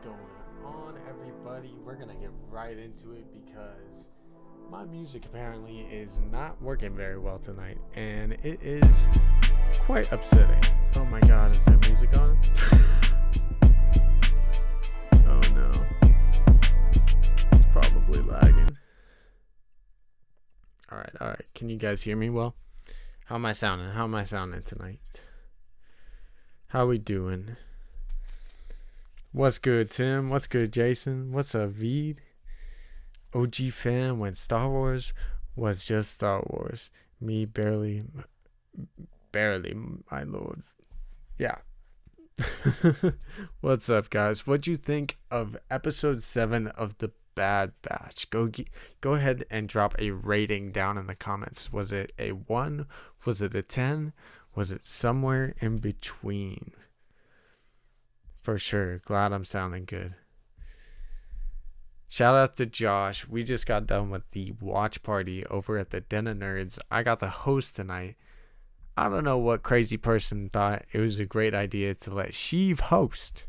going on, everybody? We're gonna get right into it because my music apparently is not working very well tonight, and it is quite upsetting. Oh my god, is there music on? Oh no. It's probably lagging. Alright. Can you guys hear me well? How am I sounding tonight? How we doing? What's good, Tim? What's good, Jason? What's up, Veed? OG fan when Star Wars was just Star Wars. Me barely, my lord. Yeah. What's up, guys? What'd you think of episode 7 of The Bad Batch? Go ahead and drop a rating down in the comments. Was it a 1? Was it a 10? Was it somewhere in between? For sure. Glad I'm sounding good. Shout out to Josh. We just got done with the watch party over at the Den of Nerds. I got to host tonight. I don't know what crazy person thought it was a great idea to let Sheev host.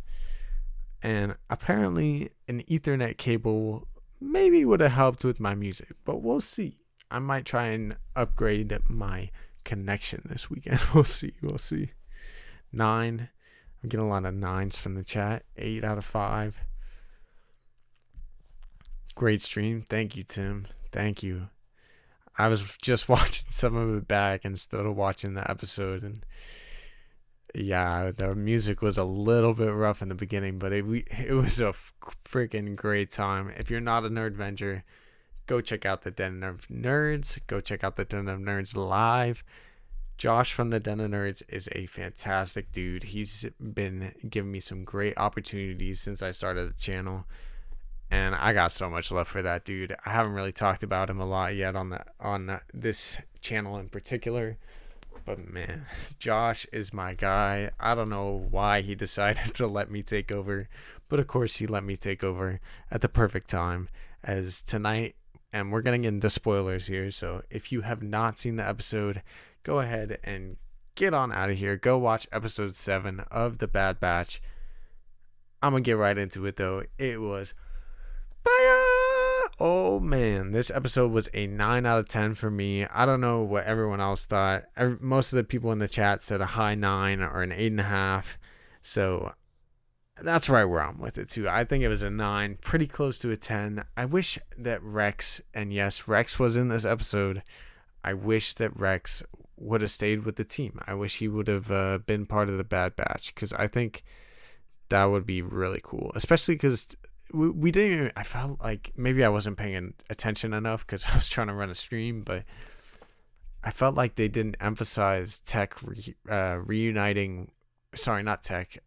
And apparently an Ethernet cable maybe would have helped with my music. But we'll see. I might try and upgrade my connection this weekend. We'll see. 9. I'm getting a lot of 9s from the chat. 8 out of 5. Great stream. Thank you, Tim. Thank you. I was just watching some of it back instead of watching the episode. And yeah, the music was a little bit rough in the beginning, but it was a freaking great time. If you're not a Nerdvenger, go check out the Den of Nerds. Go check out the Den of Nerds live. Josh from the Den of Nerds is a fantastic dude. He's been giving me some great opportunities since I started the channel, and I got so much love for that dude. I haven't really talked about him a lot yet on this channel in particular, but man, Josh is my guy. I don't know why he decided to let me take over, but of course he let me take over at the perfect time, as tonight, and we're gonna get into spoilers here, so if you have not seen the episode, go ahead and get on out of here. Go watch episode 7 of The Bad Batch. I'm going to get right into it, though. It was fire! Oh, man. This episode was a 9 out of 10 for me. I don't know what everyone else thought. Most of the people in the chat said a high 9 or an 8.5. So that's right where I'm with it, too. I think it was a 9, pretty close to a 10. I wish that Rex, and yes, Rex was in this episode. I wish that Rex would have stayed with the team. I wish he would have been part of the Bad Batch, because I think that would be really cool, especially because we didn't even, I felt like maybe I wasn't paying attention enough because I was trying to run a stream, but I felt like they didn't emphasize reuniting, sorry, not Tech,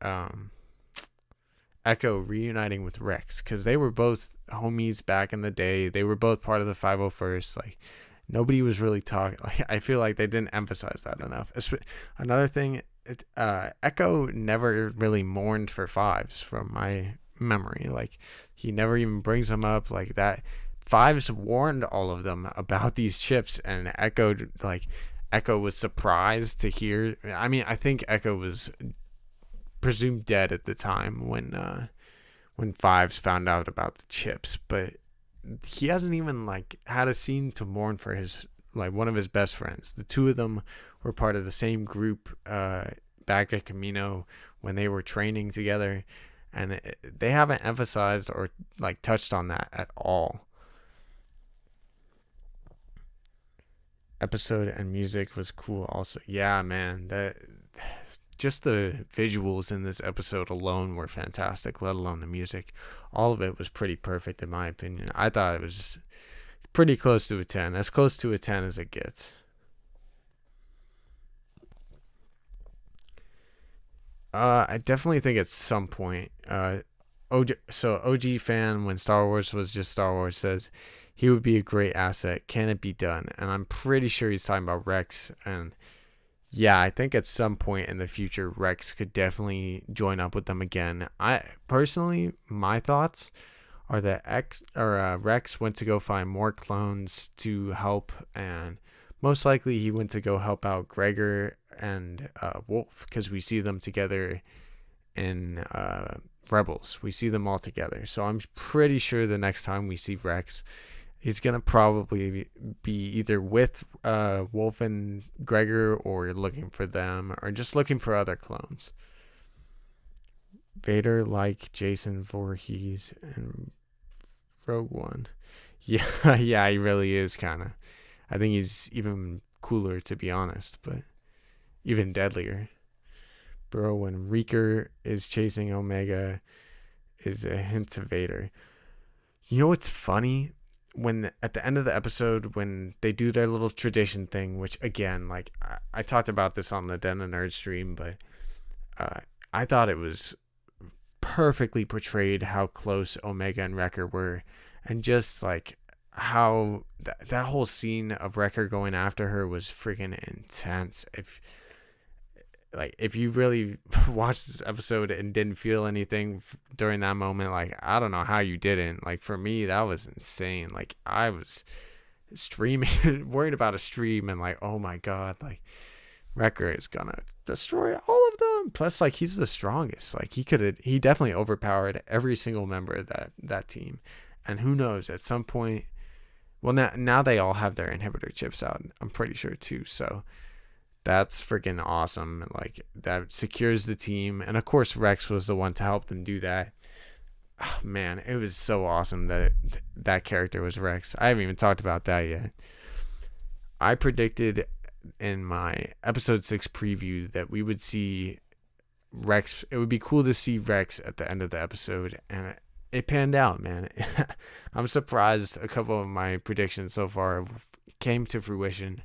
Echo reuniting with Rex, because they were both homies back in the day. They were both part of the 501st. Like, nobody was really talking. Like, I feel like they didn't emphasize that enough. Another thing, Echo never really mourned for Fives from my memory. Like, he never even brings them up like that. Fives warned all of them about these chips, and Echo was surprised to hear. I mean, I think Echo was presumed dead at the time when Fives found out about the chips, but he hasn't even had a scene to mourn for his one of his best friends. The two of them were part of the same group back at Camino when they were training together, and they haven't emphasized or touched on that at all. Episode and music was cool also. Yeah, man, just the visuals in this episode alone were fantastic, let alone the music. All of it was pretty perfect in my opinion. I thought it was pretty close to a 10, as close to a 10 as it gets. I definitely think at some point, OG fan when Star Wars was just Star Wars says he would be a great asset. Can it be done? And I'm pretty sure he's talking about Rex, and yeah, I think at some point in the future, Rex could definitely join up with them again. I personally, my thoughts are that Rex went to go find more clones to help, and most likely he went to go help out Gregor and Wolf, because we see them together in Rebels. We see them all together. So I'm pretty sure the next time we see Rex, he's gonna probably be either with Wolf and Gregor, or looking for them, or just looking for other clones. Vader, like Jason Voorhees and Rogue One. Yeah, yeah, he really is kind of. I think he's even cooler, to be honest, but even deadlier. Bro, when Reeker is chasing Omega, is a hint to Vader. You know what's funny? When at the end of the episode, when they do their little tradition thing, which again, like I talked about this on the Den of Nerd stream, but I thought it was perfectly portrayed how close Omega and Wrecker were, and just like how that whole scene of Wrecker going after her was freaking intense. If you really watched this episode and didn't feel anything during that moment, like, I don't know how you didn't. Like, for me, that was insane. Like, I was streaming, worried about a stream, and like, oh my god, like, Wrecker is gonna destroy all of them. Plus, like, he's the strongest. Like, he definitely overpowered every single member of that team. And who knows, at some point, well, now they all have their inhibitor chips out, I'm pretty sure too. So that's freaking awesome. Like, that secures the team. And of course, Rex was the one to help them do that. Oh, man, it was so awesome that character was Rex. I haven't even talked about that yet. I predicted in my episode 6 preview that we would see Rex. It would be cool to see Rex at the end of the episode. And it panned out, man. I'm surprised a couple of my predictions so far came to fruition.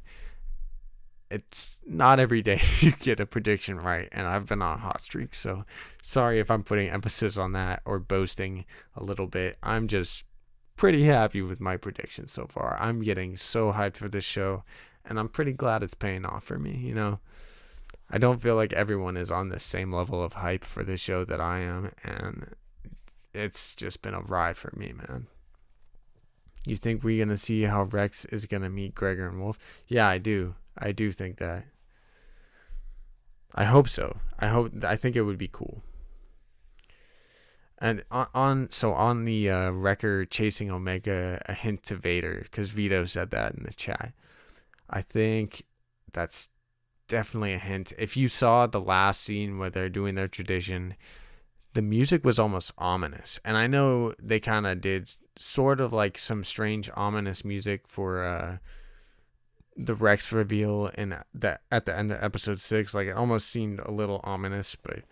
It's not every day you get a prediction right, and I've been on a hot streak, so sorry if I'm putting emphasis on that or boasting a little bit. I'm just pretty happy with my predictions so far. I'm getting so hyped for this show, and I'm pretty glad it's paying off for me, you know? I don't feel like everyone is on the same level of hype for this show that I am, and it's just been a ride for me, man. You think we're going to see how Rex is going to meet Gregor and Wolf? Yeah, I do. I do think that. I hope so. I think it would be cool. And on the Wrecker chasing Omega, a hint to Vader, because Vito said that in the chat. I think that's definitely a hint. If you saw the last scene where they're doing their tradition, the music was almost ominous. And I know they kind of did sort of like some strange ominous music for the Rex reveal at the end of episode 6. Like, it almost seemed a little ominous, but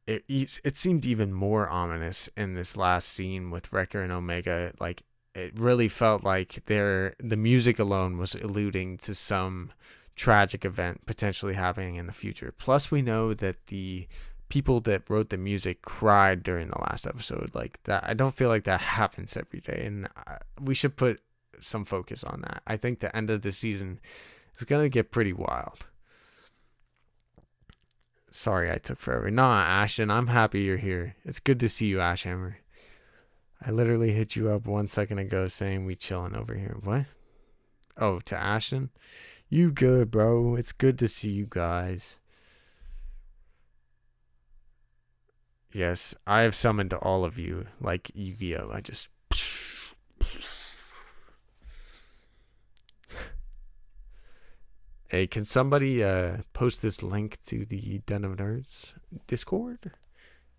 it seemed even more ominous in this last scene with Wrecker and Omega. Like, it really felt like the music alone was alluding to some tragic event potentially happening in the future. Plus, we know that the people that wrote the music cried during the last episode. Like, that, I don't feel like that happens every day, and we should put some focus on that. I think the end of the season is gonna get pretty wild. Sorry I took forever. Nah, Ashton, I'm happy you're here. It's good to see you, Ashhammer. I literally hit you up 1 second ago saying we chilling over here. What? Oh, to Ashton? You good, bro. It's good to see you guys. Yes, I have summoned all of you like Yu-Gi-Oh! I just... Hey, can somebody post this link to the Den of Nerds Discord?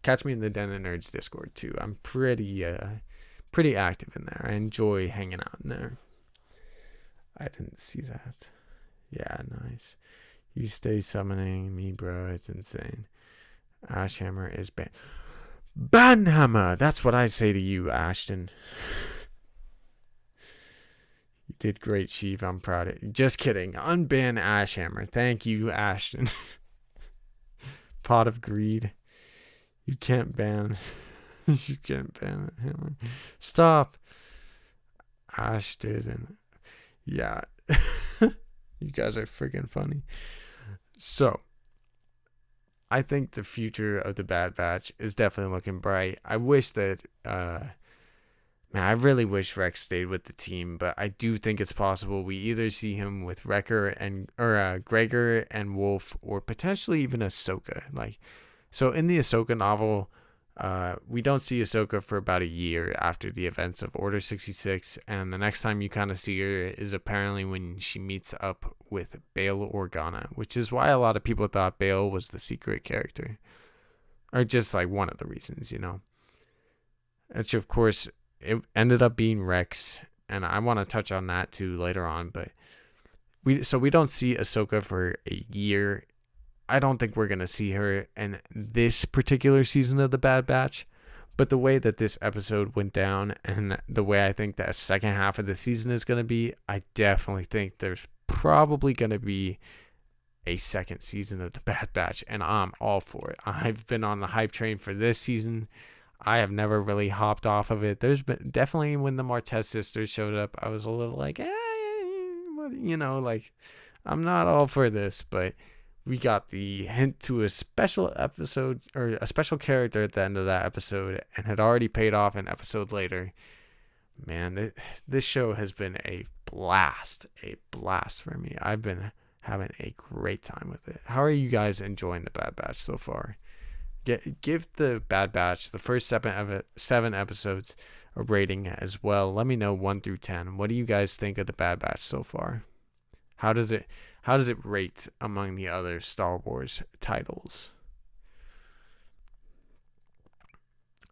Catch me in the Den of Nerds Discord too. I'm pretty active in there. I enjoy hanging out in there. I didn't see that. Yeah, nice. You stay summoning me, bro. It's insane. Ashhammer is Banhammer! That's what I say to you, Ashton. You did great, Chief. I'm proud of you. Just kidding. Unban Ashhammer. Thank you, Ashton. Pot of Greed. You can't ban. You can't ban Hammer. Stop. Ash didn't. Yeah. You guys are freaking funny. So, I think the future of the Bad Batch is definitely looking bright. I wish that, I really wish Rex stayed with the team, but I do think it's possible we either see him with Gregor and Wolf, or potentially even Ahsoka. Like, so in the Ahsoka novel, We don't see Ahsoka for about a year after the events of Order 66, and the next time you kind of see her is apparently when she meets up with Bail Organa, which is why a lot of people thought Bail was the secret character, or just like one of the reasons, Which of course it ended up being Rex, and I want to touch on that too later on. But we don't see Ahsoka for a year. I don't think we're gonna see her in this particular season of The Bad Batch. But the way that this episode went down, and the way I think that second half of the season is gonna be, I definitely think there's probably gonna be a second season of The Bad Batch, and I'm all for it. I've been on the hype train for this season. I have never really hopped off of it. There's been definitely when the Martez sisters showed up, I was a little like, like I'm not all for this, but we got the hint to a special episode or a special character at the end of that episode, and had already paid off an episode later. Man, this show has been a blast for me. I've been having a great time with it. How are you guys enjoying The Bad Batch so far? Give The Bad Batch, the first seven episodes, a rating as well. Let me know 1 through 10. What do you guys think of The Bad Batch so far? How does it rate among the other Star Wars titles?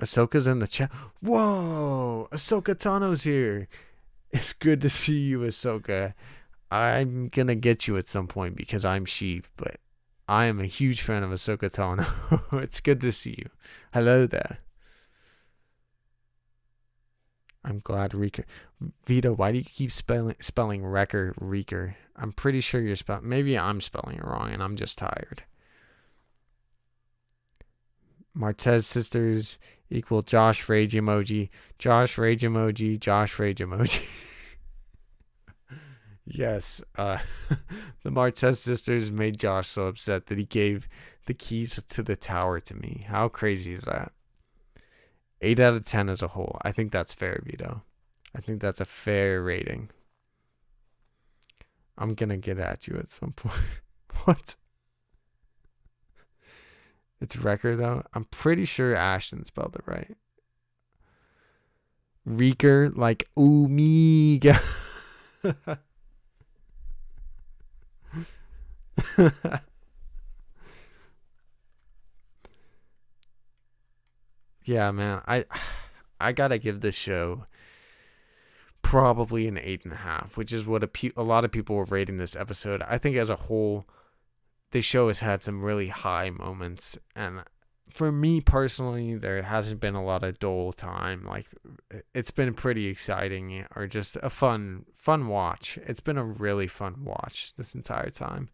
Ahsoka's in the chat. Whoa! Ahsoka Tano's here. It's good to see you, Ahsoka. I'm gonna get you at some point because I'm sheep, but I am a huge fan of Ahsoka Tano. It's good to see you. Hello there. I'm glad Reeker. Vito, why do you keep spelling Wrecker Reeker? I'm pretty sure you're spelling. Maybe I'm spelling it wrong and I'm just tired. Martez sisters equal Josh Rage emoji. Josh Rage emoji. Josh Rage emoji. Yes, the Martez sisters made Josh so upset that he gave the keys to the tower to me. How crazy is that? 8 out of 10 as a whole. I think that's fair, Vito. I think that's a fair rating. I'm gonna get at you at some point. What? It's Wrecker, though. I'm pretty sure Ashton spelled it right. Reeker, like Omega. Yeah, man. I gotta give this show probably an 8.5, which is what a lot of people were rating this episode. I think as a whole, this show has had some really high moments, and for me personally, there hasn't been a lot of dull time. Like, it's been pretty exciting, or just a fun watch. It's been a really fun watch this entire time.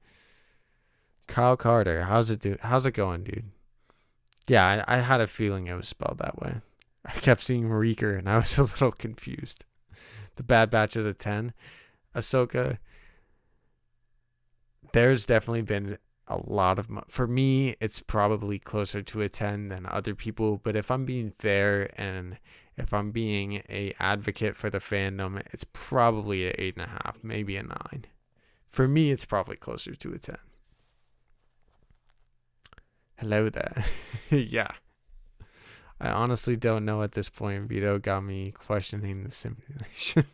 Kyle Carter, how's it going, dude? Yeah, I had a feeling it was spelled that way. I kept seeing Reeker, and I was a little confused. The Bad Batch is a 10. Ahsoka, there's definitely been a lot of... For me, it's probably closer to a 10 than other people, but if I'm being fair and if I'm being a advocate for the fandom, it's probably an 8.5, maybe a 9. For me, it's probably closer to a 10. Hello there. Yeah. I honestly don't know at this point. Vito got me questioning the simulation.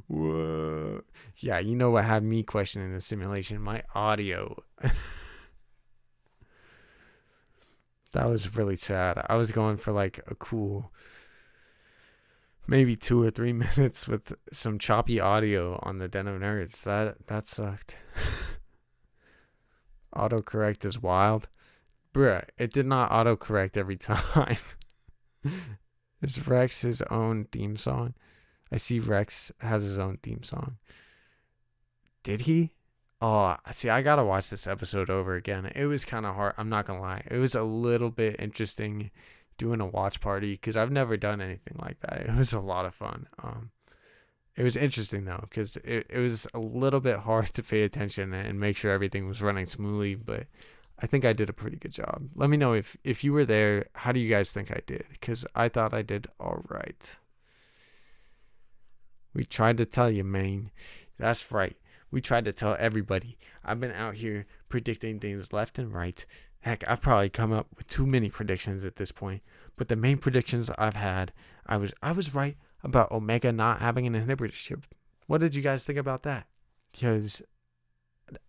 Whoa. Yeah, you know what had me questioning the simulation? My audio. That was really sad. I was going for like a cool maybe 2 or 3 minutes with some choppy audio on the Den of Nerds. That sucked. Autocorrect is wild. Bruh, it did not autocorrect every time. Is Rex his own theme song? I see Rex has his own theme song. Did he? Oh, see, I gotta watch this episode over again. It was kind of hard. I'm not gonna lie. It was a little bit interesting doing a watch party because I've never done anything like that. It was a lot of fun. It was interesting though because it was a little bit hard to pay attention and make sure everything was running smoothly, but I think I did a pretty good job. Let me know if you were there. How do you guys think I did? Because I thought I did all right. We tried to tell you, man. That's right. We tried to tell everybody. I've been out here predicting things left and right. Heck, I've probably come up with too many predictions at this point. But the main predictions I've had, I was right about Omega not having an inhibitor chip. What did you guys think about that? Because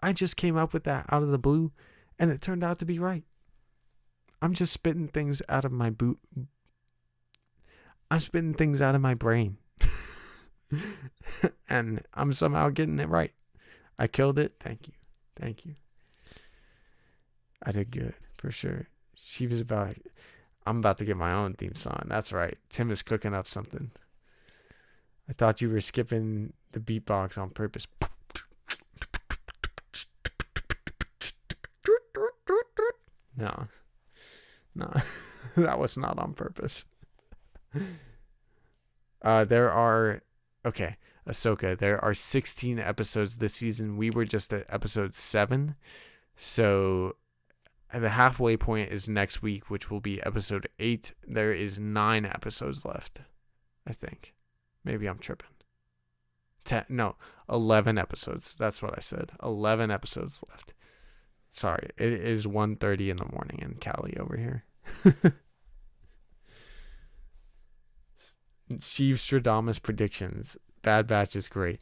I just came up with that out of the blue, and it turned out to be right. I'm just spitting things out of my boot. I'm spitting things out of my brain. And I'm somehow getting it right. I killed it. Thank you. Thank you. I did good, for sure. She was about... I'm about to get my own theme song. That's right. Tim is cooking up something. I thought you were skipping the beatbox on purpose. No. That was not on purpose. There are... Okay, Ahsoka. There are 16 episodes this season. We were just at episode 7. So... the halfway point is next week, which will be episode 8. There is 9 episodes left, I think. Maybe I'm tripping. 11 episodes. That's what I said. 11 episodes left. Sorry, it is 1:30 in the morning in Cali over here. Steve Stradamus predictions. Bad Batch is great.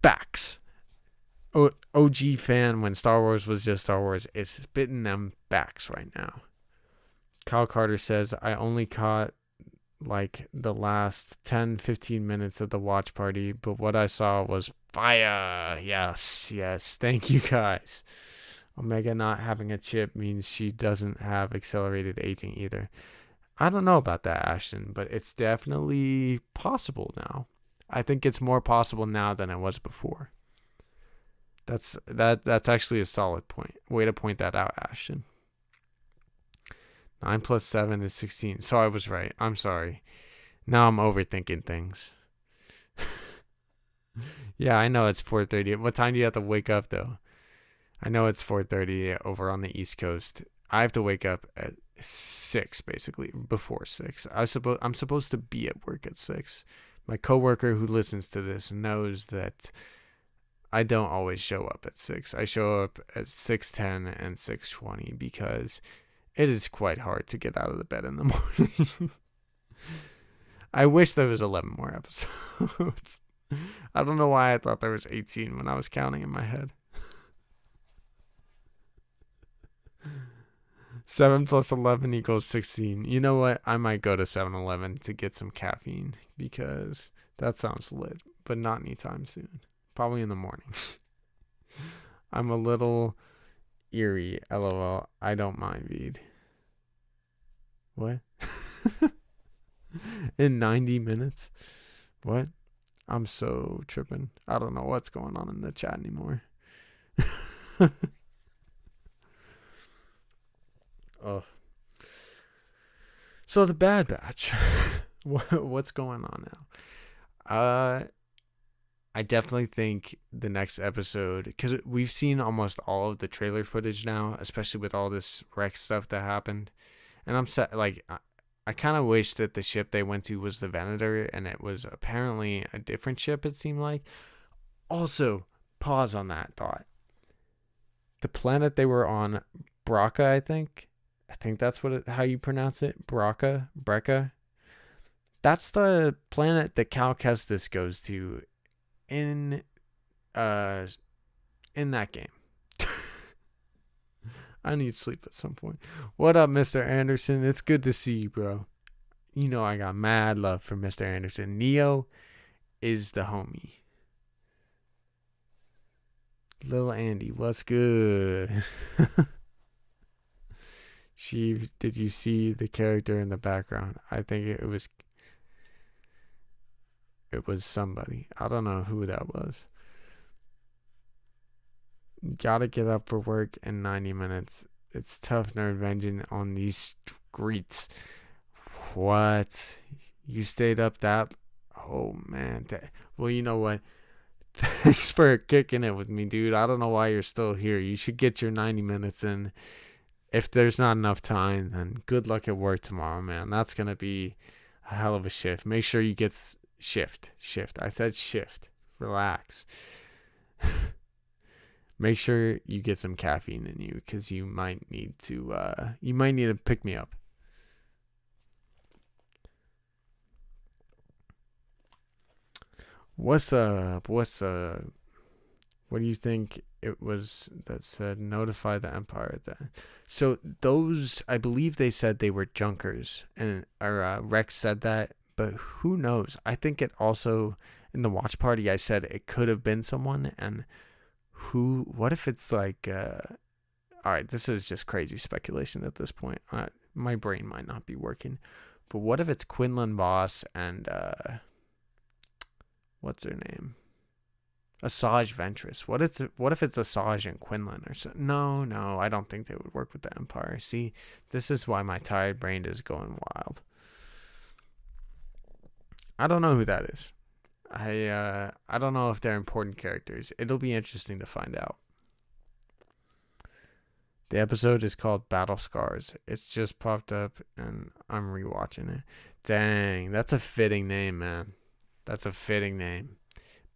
Facts. OG fan when Star Wars was just Star Wars is spitting them backs right now. Kyle Carter says, I only caught like the last 10-15 minutes of the watch party, but what I saw was fire. Yes. Thank you guys. Omega not having a chip means she doesn't have accelerated aging either. I don't know about that, Ashton, but it's definitely possible now. I think it's more possible now than it was before. That's actually a solid point. Way to point that out, Ashton. 9 plus 7 is 16. So I was right. I'm sorry. Now I'm overthinking things. Yeah, I know it's 4:30. What time do you have to wake up, though? I know it's 4:30 over on the East Coast. I have to wake up at 6, basically, before 6. I'm supposed to be at work at 6. My coworker who listens to this knows that I don't always show up at 6. I show up at 6:10 and 6:20 because it is quite hard to get out of the bed in the morning. I wish there was 11 more episodes. I don't know why I thought there was 18 when I was counting in my head. 7 plus 11 equals 16. You know what? I might go to 7-Eleven to get some caffeine because that sounds lit, but not anytime soon. Probably in the morning. I'm a little eerie. LOL. I don't mind, Veed. What? In 90 minutes? What? I'm so tripping. I don't know what's going on in the chat anymore. Oh. So the Bad Batch. What's going on now? I definitely think the next episode, because we've seen almost all of the trailer footage now, especially with all this Rex stuff that happened. And I'm set, like, I kind of wish that the ship they went to was the Venator, and it was apparently a different ship, it seemed like. Also, pause on that thought. The planet they were on, Braca, I think that's how you pronounce it. Brecca. That's the planet that Cal Kestis goes to in that game. I need sleep at some point. What up, Mr. Anderson? It's good to see you, bro. You know I got mad love for Mr. Anderson. Neo is the homie. Lil Andy, what's good? Did you see the character in the background? I think it was somebody. I don't know who that was. Gotta get up for work in 90 minutes. It's tough nerdvenging on these streets. What? You stayed up that? Oh, man. Well, you know what? Thanks for kicking it with me, dude. I don't know why you're still here. You should get your 90 minutes in. If there's not enough time, then good luck at work tomorrow, man. That's going to be a hell of a shift. Make sure you get shift. I said shift. Relax. Make sure you get some caffeine in you because you might need to pick me up. What's up? What do you think it was that said notify the Empire then? So those, I believe they said they were Junkers, and or Rex said that, but who knows? I think it also in the watch party I said it could have been someone, and what if it's like all right, this is just crazy speculation at this point. My brain might not be working, but what if it's Quinlan Voss and what's her name? Asajj Ventress. What if it's Asajj and Quinlan or so? No, I don't think they would work with the Empire. See, this is why my tired brain is going wild. I don't know who that is. I don't know if they're important characters. It'll be interesting to find out. The episode is called Battle Scars. It's just popped up and I'm rewatching it. Dang, that's a fitting name, man. That's a fitting name.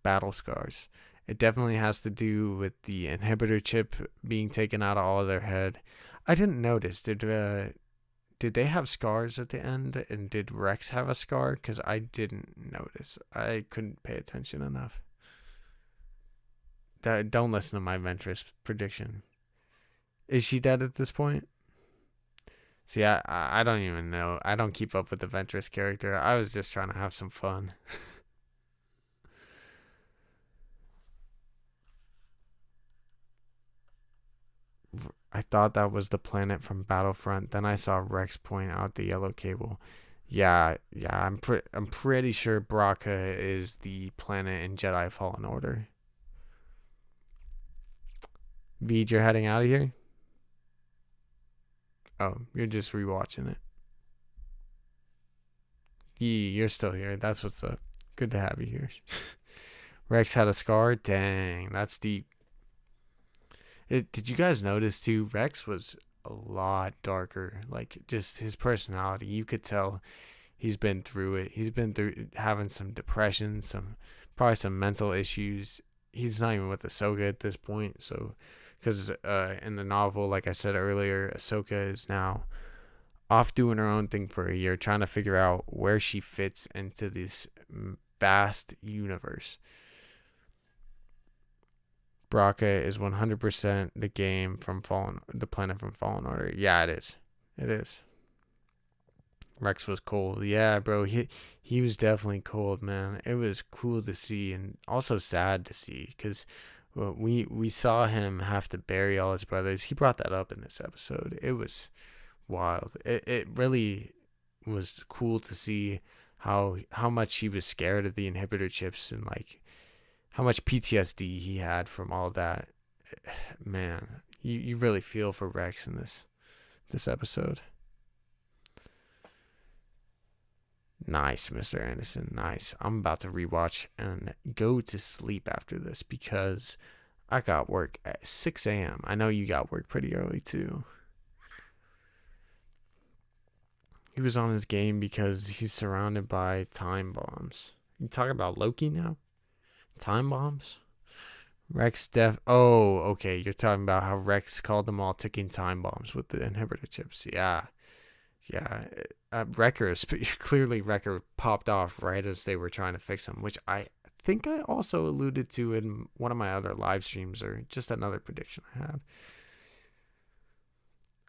Battle Scars. It definitely has to do with the inhibitor chip being taken out of all of their head. I didn't notice. Did they have scars at the end? And did Rex have a scar? Because I didn't notice. I couldn't pay attention enough. Don't listen to my Ventress prediction. Is she dead at this point? See, I don't even know. I don't keep up with the Ventress character. I was just trying to have some fun. I thought that was the planet from Battlefront. Then I saw Rex point out the yellow cable. Yeah. I'm pretty sure Braca is the planet in Jedi Fallen Order. Veed, you're heading out of here? Oh, you're just rewatching it. You're still here. That's what's up. Good to have you here. Rex had a scar? Dang, that's deep. Did you guys notice too? Rex was a lot darker. Like just his personality, you could tell he's been through it. He's been through having some depression, probably some mental issues. He's not even with Ahsoka at this point. So, because in the novel, like I said earlier, Ahsoka is now off doing her own thing for a year, trying to figure out where she fits into this vast universe. Braca is 100% the game from the planet from Fallen Order. Yeah, it is. It is. Rex was cold. Yeah, bro. He was definitely cold, man. It was cool to see and also sad to see because we saw him have to bury all his brothers. He brought that up in this episode. It was wild. It really was cool to see how much he was scared of the inhibitor chips and like how much PTSD he had from all that. Man, you really feel for Rex in this episode. Nice, Mr. Anderson. Nice. I'm about to rewatch and go to sleep after this because I got work at 6 a.m. I know you got work pretty early too. He was on his game because he's surrounded by time bombs. You talking about Loki now? Time bombs? Oh, okay. You're talking about how Rex called them all ticking time bombs with the inhibitor chips. Yeah. Clearly Wrecker popped off right as they were trying to fix him, which I think I also alluded to in one of my other live streams or just another prediction I had.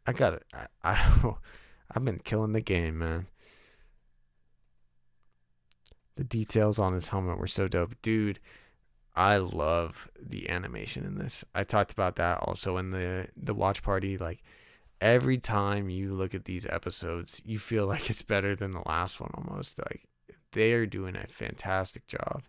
I got it. I've been killing the game, man. The details on his helmet were so dope. Dude, I love the animation in this. I talked about that also in the watch party. Like, every time you look at these episodes, you feel like it's better than the last one almost. Like, they are doing a fantastic job.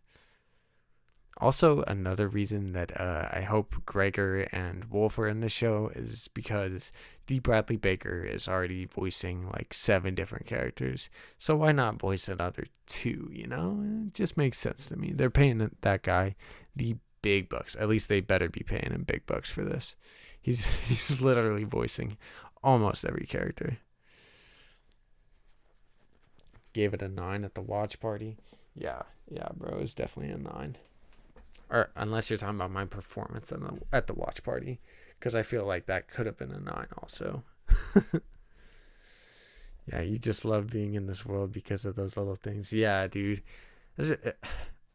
Also, another reason that I hope Gregor and Wolf are in the show is because D. Bradley Baker is already voicing like 7 different characters. So why not voice another 2, you know? It just makes sense to me. They're paying that guy the big bucks. At least they better be paying him big bucks for this. He's literally voicing almost every character. Gave it a 9 at the watch party. Yeah, bro, it's definitely a 9. or unless you're talking about my performance at the watch party, because I feel like that could have been a 9 also. Yeah, you just love being in this world because of those little things. Yeah, dude.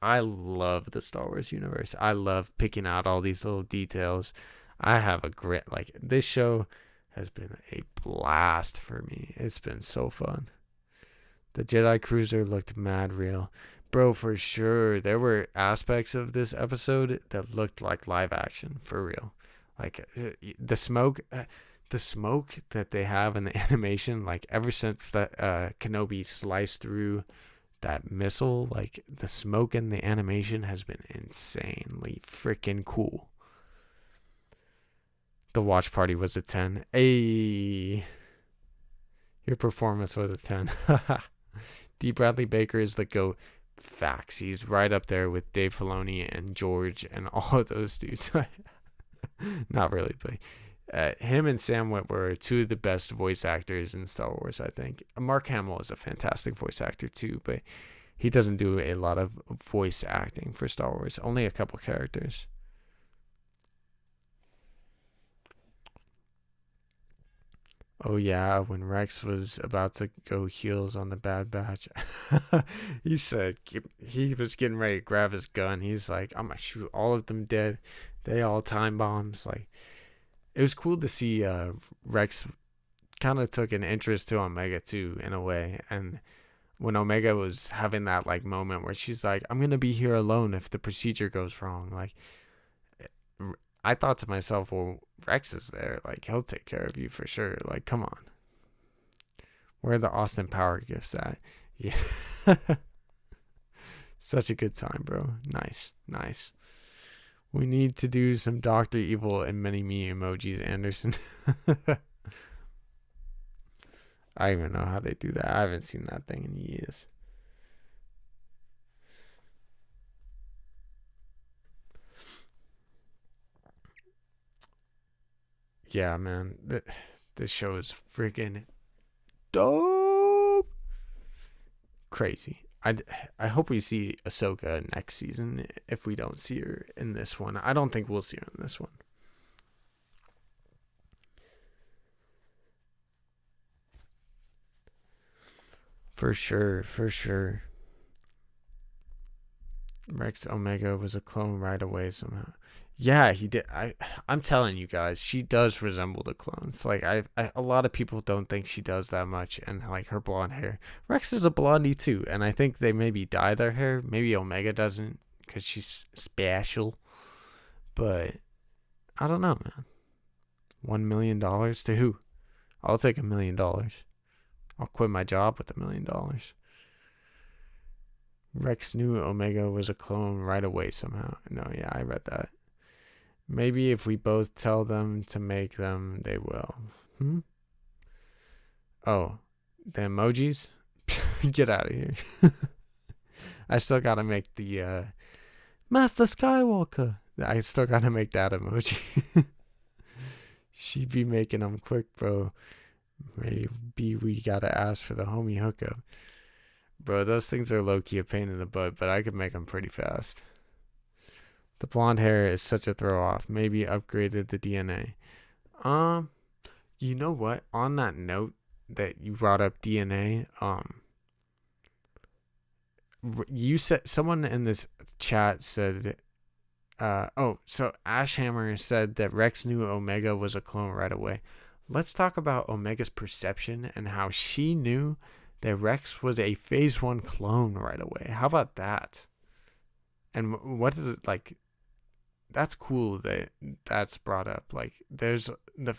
I love the Star Wars universe. I love picking out all these little details. I have a great, like, this show has been a blast for me. It's been so fun. The Jedi Cruiser looked mad real. Bro, for sure. There were aspects of this episode that looked like live action, for real. Like, the smoke that they have in the animation, like, ever since that Kenobi sliced through that missile, like, the smoke in the animation has been insanely freaking cool. The watch party was a 10. Hey, your performance was a 10. D. Bradley Baker is the GOAT. Facts. He's right up there with Dave Filoni and George and all of those dudes. Not really, but him and Sam Witwer were two of the best voice actors in Star Wars, I think. Mark Hamill is a fantastic voice actor too, but he doesn't do a lot of voice acting for Star Wars. Only a couple characters. Oh yeah, when Rex was about to go heels on the Bad Batch, he said he was getting ready to grab his gun. He's like, "I'm gonna shoot all of them dead. They all time bombs." Like, it was cool to see Rex kind of took an interest to Omega too, in a way. And when Omega was having that like moment where she's like, "I'm gonna be here alone if the procedure goes wrong," like, I thought to myself, well, Rex is there. Like, he'll take care of you for sure. Like, come on. Where are the Austin Power gifts at? Yeah. Such a good time, bro. Nice. Nice. We need to do some Dr. Evil and many me emojis, Anderson. I don't even know how they do that. I haven't seen that thing in years. Yeah, man. This show is freaking dope. Crazy. I hope we see Ahsoka next season if we don't see her in this one. I don't think we'll see her in this one. For sure, for sure. Rex Omega was a clone right away somehow. Yeah, he did. I'm telling you guys, she does resemble the clones. Like, a lot of people don't think she does that much, and like her blonde hair. Rex is a blondie too, and I think they maybe dye their hair. Maybe Omega doesn't because she's special. But I don't know, man. $1 million to who? I'll take $1 million. I'll quit my job with $1 million. Rex knew Omega was a clone right away somehow. No, yeah, I read that. Maybe if we both tell them to make them, they will. Oh, the emojis? Get out of here. I still gotta make the Master Skywalker. I still gotta make that emoji. She be making them quick, bro. Maybe we gotta ask for the homie hookup. Bro, those things are low-key a pain in the butt, but I could make them pretty fast. The blonde hair is such a throw-off. Maybe upgraded the DNA. You know what? On that note that you brought up DNA, you said, someone in this chat said, so Ashhammer said that Rex knew Omega was a clone right away. Let's talk about Omega's perception and how she knew that Rex was a Phase 1 clone right away. How about that? And what is it like? That's cool that that's brought up. Like, there's the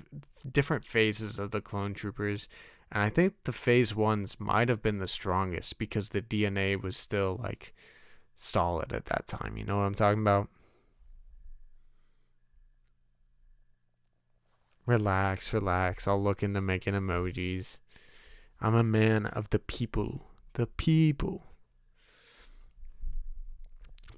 different phases of the clone troopers, and I think the Phase 1s might have been the strongest because the DNA was still like solid at that time. You know what I'm talking about? Relax, relax. I'll look into making emojis. I'm a man of the people. The people.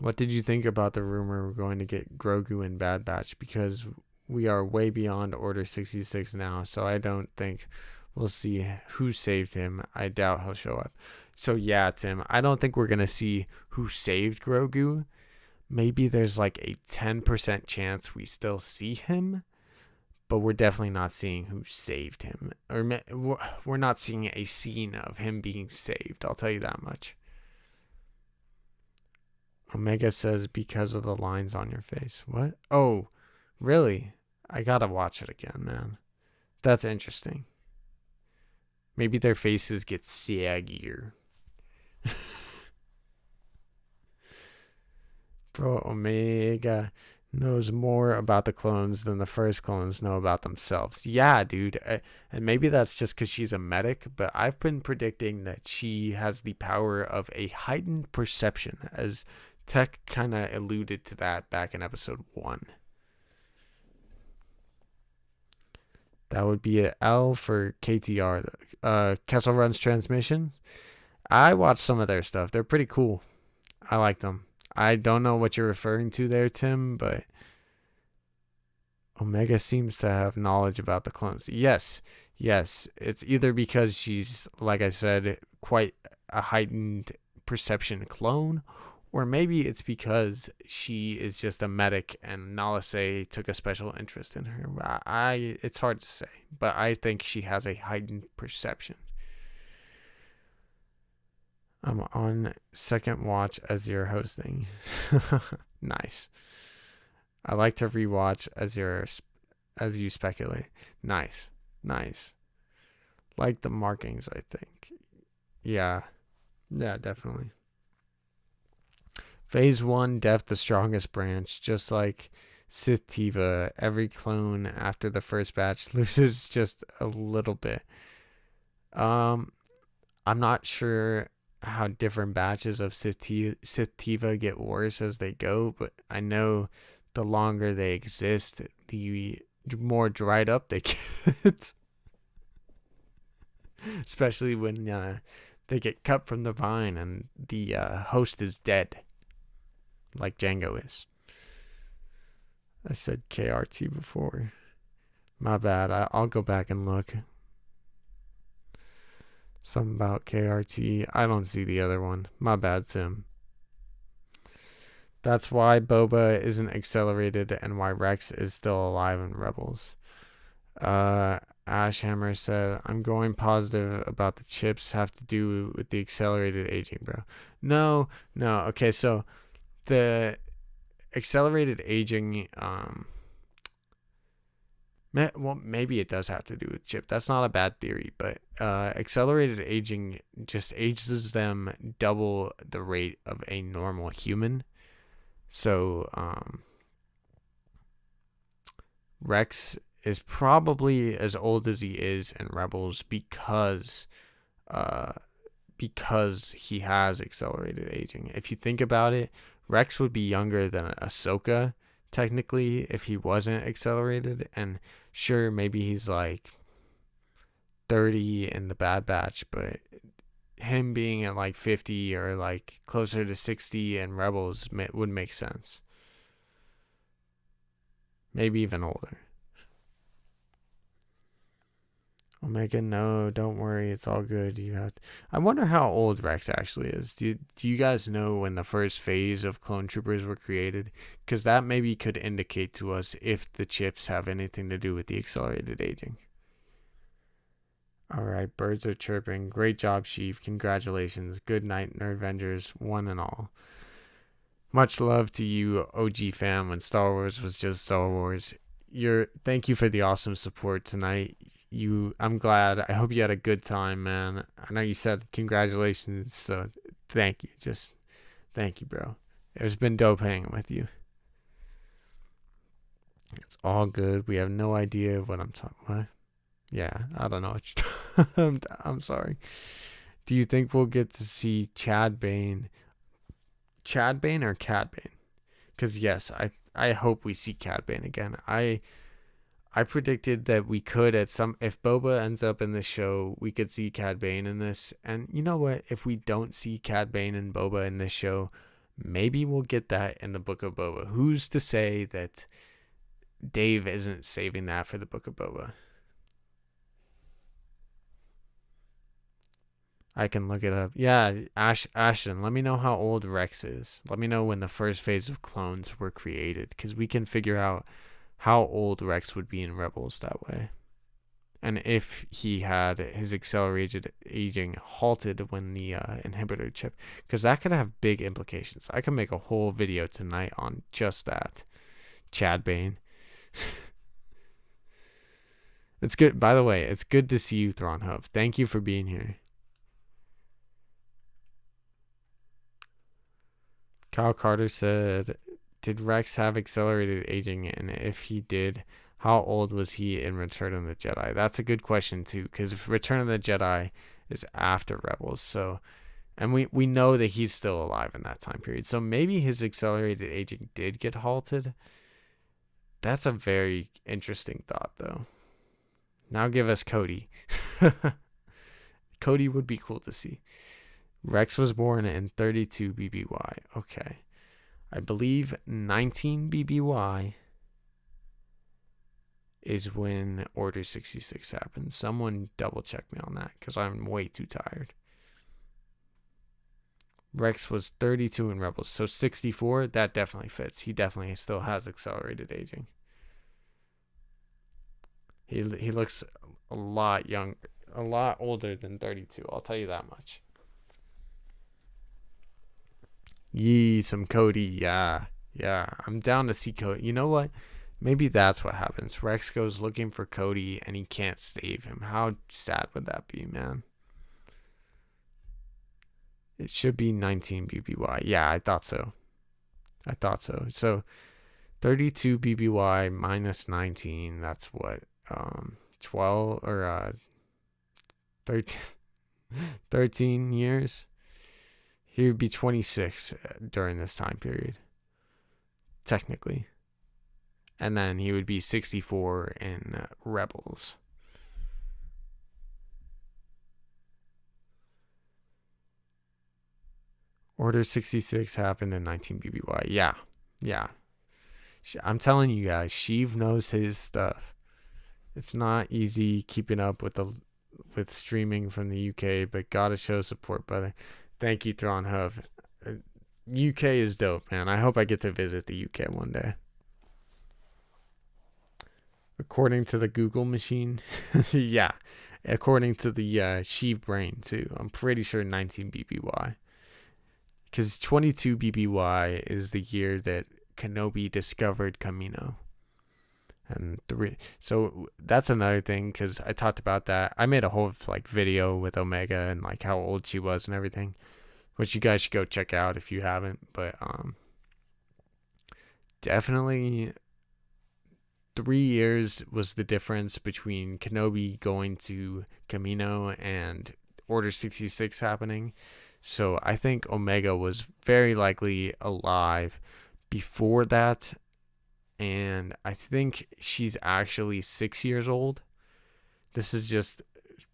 What did you think about the rumor we're going to get Grogu in Bad Batch? Because we are way beyond Order 66 now, so I don't think we'll see who saved him. I doubt he'll show up. So yeah, Tim, I don't think we're going to see who saved Grogu, maybe there's like a 10% chance we still see him, but we're definitely not seeing who saved him. Or we're not seeing a scene of him being saved. I'll tell you that much. Omega says because of the lines on your face. What? Oh, really? I gotta watch it again, man. That's interesting. Maybe their faces get saggier. Bro, Omega knows more about the clones than the first clones know about themselves. Yeah, dude. And maybe that's just because she's a medic, but I've been predicting that she has the power of a heightened perception, as Tech kind of alluded to that back in episode 1. That would be an L for KTR. Kessel Run's Transmissions. I watched some of their stuff. They're pretty cool. I like them. I don't know what you're referring to there, Tim, but Omega seems to have knowledge about the clones. Yes. It's either because she's, like I said, quite a heightened perception clone, or maybe it's because she is just a medic and Nalase took a special interest in her. It's hard to say, but I think she has a heightened perception. I'm on second watch as you're hosting. Nice. I like to rewatch as you speculate. Nice. Like the markings, I think. Yeah, definitely. Phase 1, Death the strongest branch, just like Sith Tiva. Every clone after the first batch loses just a little bit. I'm not sure how different batches of Sith Tiva get worse as they go, but I know the longer they exist, the more dried up they get. Especially when they get cut from the vine and the host is dead, like Django is. I said KRT before. My bad. I'll go back and look. Something about KRT. I don't see the other one. My bad, Tim. That's why Boba isn't accelerated and why Rex is still alive in Rebels. Ashhammer said, I'm going positive about the chips have to do with the accelerated aging, bro. No. Okay, so the accelerated aging, well, maybe it does have to do with chip. That's not a bad theory, but accelerated aging just ages them double the rate of a normal human. So Rex is probably as old as he is in Rebels because he has accelerated aging. If you think about it, Rex would be younger than Ahsoka technically if he wasn't accelerated, and sure, maybe he's like 30 in the Bad Batch, but him being at like 50 or like closer to 60 in Rebels would make sense. Maybe even older. Omega, no, don't worry, it's all good. I wonder how old Rex actually is. Do you guys know when the first phase of clone troopers were created? Because that maybe could indicate to us if the chips have anything to do with the accelerated aging. All right, birds are chirping. Great job, Sheev. Congratulations. Good night, Nerdvengers, one and all. Much love to you, OG fam, when Star Wars was just Star Wars. Thank you for the awesome support tonight. I'm glad. I hope you had a good time, man. I know you said congratulations, so thank you. Just thank you, bro. It's been dope hanging with you. It's all good. We have no idea what I'm talking about. Yeah, I don't know what you're I'm sorry. Do you think we'll get to see Chad Bane or Cad Bane? Because yes, I hope we see Cad Bane again. I predicted that we could if Boba ends up in this show, we could see Cad Bane in this. And you know what? If we don't see Cad Bane and Boba in this show, maybe we'll get that in the Book of Boba. Who's to say that Dave isn't saving that for the Book of Boba? I can look it up. Yeah, Ashton, let me know how old Rex is. Let me know when the first phase of clones were created, because we can figure out how old Rex would be in Rebels that way. And if he had his accelerated aging halted when the inhibitor chip, because that could have big implications. I can make a whole video tonight on just that. Chad Bane. It's good. By the way, it's good to see you, Thrawn Hub. Thank you for being here. Kyle Carter said, did Rex have accelerated aging? And if he did, how old was he in Return of the Jedi? That's a good question, too, because Return of the Jedi is after Rebels. So, and we know that he's still alive in that time period. So maybe his accelerated aging did get halted. That's a very interesting thought, though. Now give us Cody. Cody would be cool to see. Rex was born in 32 BBY. Okay. I believe 19 BBY is when Order 66 happened. Someone double check me on that, because I'm way too tired. Rex was 32 in Rebels. So 64, that definitely fits. He definitely still has accelerated aging. He looks a lot young, a lot older than 32. I'll tell you that much. Yee, some Cody. Yeah. I'm down to see Cody. You know what? Maybe that's what happens. Rex goes looking for Cody and he can't save him. How sad would that be, man? It should be 19 BBY. Yeah, I thought so. So 32 BBY minus 19, that's what? 12 or 13 years. He would be 26 during this time period, technically. And then he would be 64 in Rebels. Order 66 happened in 19 BBY. Yeah. I'm telling you guys, Sheev knows his stuff. It's not easy keeping up with streaming from the UK, but gotta show support, brother. Thank you, Thrawn Hub. UK is dope, man. I hope I get to visit the UK one day. According to the Google machine, yeah. According to the Sheev brain too, I'm pretty sure 19 BBY. Because 22 BBY is the year that Kenobi discovered Kamino. And so that's another thing, because I talked about that. I made a whole video with Omega and how old she was and everything, which you guys should go check out if you haven't. But definitely 3 years was the difference between Kenobi going to Kamino and Order 66 happening. So I think Omega was very likely alive before that. And I think she's actually 6 years old. This is just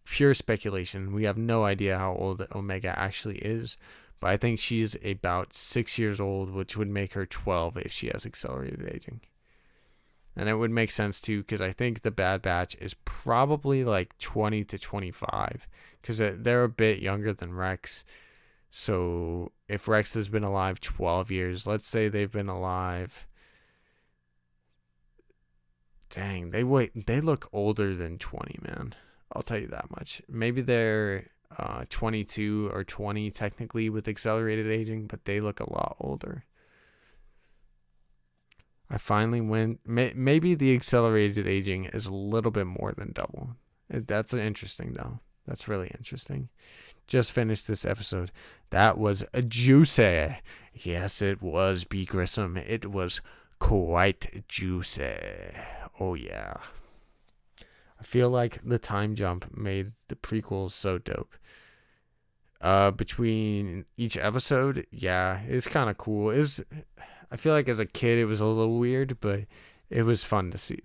pure speculation. We have no idea how old Omega actually is. But I think she's about 6 years old, which would make her 12 if she has accelerated aging. And it would make sense too, because I think the Bad Batch is probably 20 to 25. Because they're a bit younger than Rex. So if Rex has been alive 12 years, let's say they've been alive... Dang, they look older than 20, man. I'll tell you that much. Maybe they're 22 or 20 technically with accelerated aging, but they look a lot older. I finally went. Maybe the accelerated aging is a little bit more than double. That's interesting, though. That's really interesting. Just finished this episode. That was juicy. Yes, it was, B. Grissom. It was quite juicy. Oh, yeah. I feel like the time jump made the prequels so dope. Between each episode, yeah, it's kind of cool. I feel like as a kid, it was a little weird, but it was fun to see.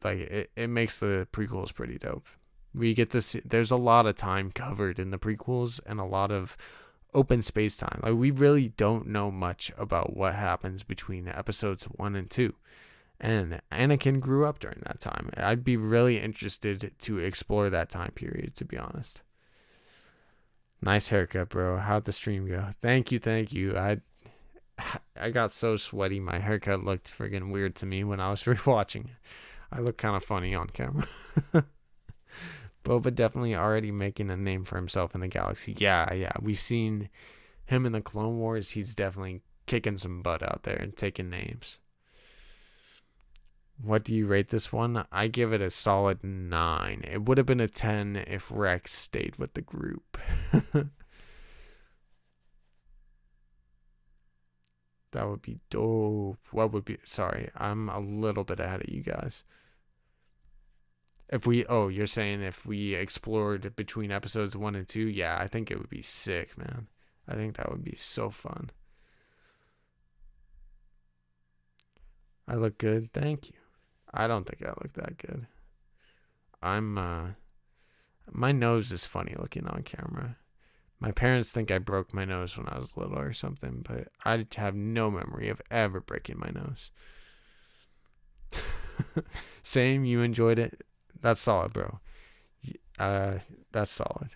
It makes the prequels pretty dope. We get to see, there's a lot of time covered in the prequels and a lot of open space time. We really don't know much about what happens between episodes 1 and 2. And Anakin grew up during that time. I'd be really interested to explore that time period, to be honest. Nice haircut, bro. How'd the stream go? Thank you, thank you. I got so sweaty. My haircut looked friggin' weird to me when I was rewatching it. I look kind of funny on camera. Boba definitely already making a name for himself in the galaxy. Yeah, yeah. We've seen him in the Clone Wars. He's definitely kicking some butt out there and taking names. What do you rate this one? I give it a solid 9. It would have been a 10 if Rex stayed with the group. That would be dope. What would be... Sorry, I'm a little bit ahead of you guys. If we... Oh, you're saying if we explored between episodes 1 and 2? Yeah, I think it would be sick, man. I think that would be so fun. I look good? Thank you. I don't think I look that good. My nose is funny looking on camera. My parents think I broke my nose when I was little or something, but I have no memory of ever breaking my nose. Same, you enjoyed it? That's solid, bro. That's solid.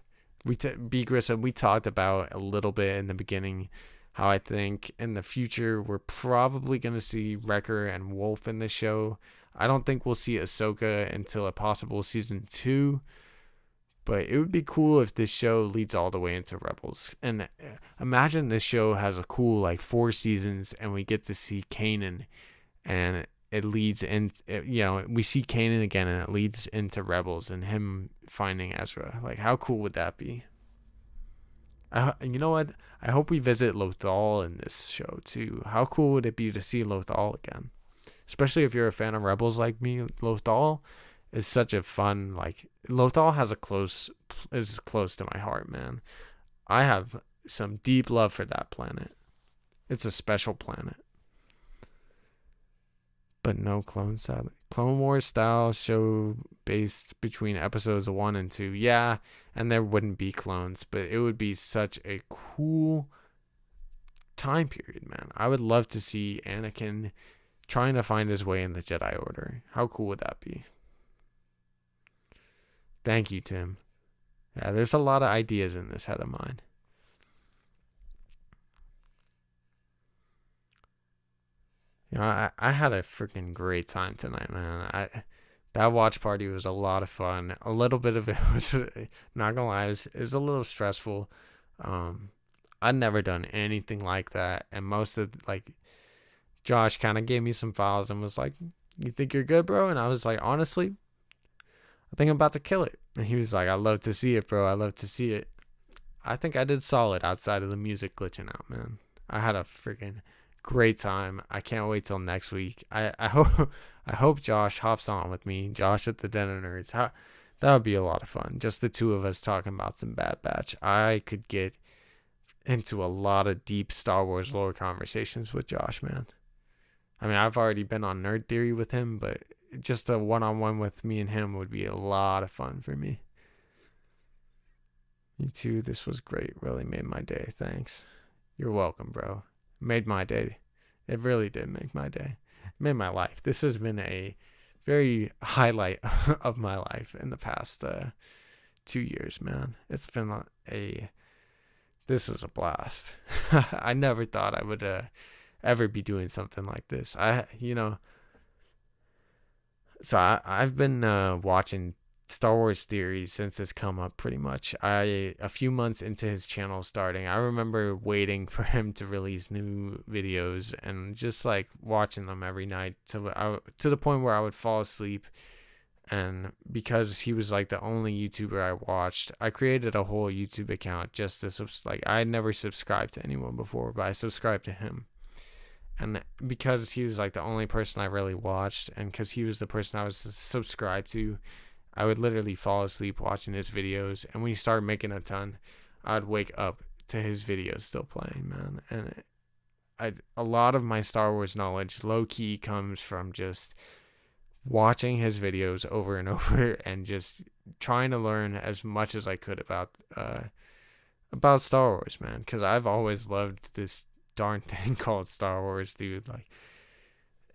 B. Grissom, we talked about a little bit in the beginning how I think in the future we're probably going to see Wrecker and Wolf in the show. I don't think we'll see Ahsoka until a possible season 2. But it would be cool if this show leads all the way into Rebels. And imagine this show has a cool, like, 4 seasons and we get to see Kanan and it leads in, we see Kanan again and it leads into Rebels and him finding Ezra. Like, how cool would that be? You know what? I hope we visit Lothal in this show, too. How cool would it be to see Lothal again? Especially if you're a fan of Rebels like me. Lothal is such a fun, like, Lothal is close to my heart, man. I have some deep love for that planet. It's a special planet. But no clone style. Clone Wars style show based between episodes 1 and 2. Yeah, and there wouldn't be clones, but it would be such a cool time period, man. I would love to see Anakin trying to find his way in the Jedi Order. How cool would that be? Thank you, Tim. Yeah, there's a lot of ideas in this head of mine. You know, I had a freaking great time tonight, man. That watch party was a lot of fun. A little bit of it was, not gonna lie, it was a little stressful. I'd never done anything like that, and most of, like, Josh kind of gave me some files and was like, "You think you're good, bro?" And I was like, "Honestly, I think I'm about to kill it." And he was like, "I love to see it, bro. I love to see it." I think I did solid outside of the music glitching out, man. I had a freaking great time. I can't wait till next week. I hope Josh hops on with me. Josh at the Den of Nerds. That would be a lot of fun. Just the two of us talking about some Bad Batch. I could get into a lot of deep Star Wars lore conversations with Josh, man. I mean, I've already been on Nerd Theory with him, but just a one-on-one with me and him would be a lot of fun for me. You too. This was great. Really made my day. Thanks. You're welcome, bro. Made my day. It really did make my day. It made my life. This has been a very highlight of my life in the past 2 years, man. It's been this is a blast. I never thought I would ever be doing something like this. So I've been watching Star Wars theories since it's come up pretty much. A few months into his channel starting, I remember waiting for him to release new videos and just like watching them every night to the point where I would fall asleep. And because he was like the only YouTuber I watched, I created a whole YouTube account just to I had never subscribed to anyone before, but I subscribed to him. And because he was like the only person I really watched, and because he was the person I was subscribed to, I would literally fall asleep watching his videos. And when he started making a ton, I'd wake up to his videos still playing, man. And a lot of my Star Wars knowledge, low key, comes from just watching his videos over and over and just trying to learn as much as I could about Star Wars, man. Because I've always loved this darn thing called Star Wars, dude. Like,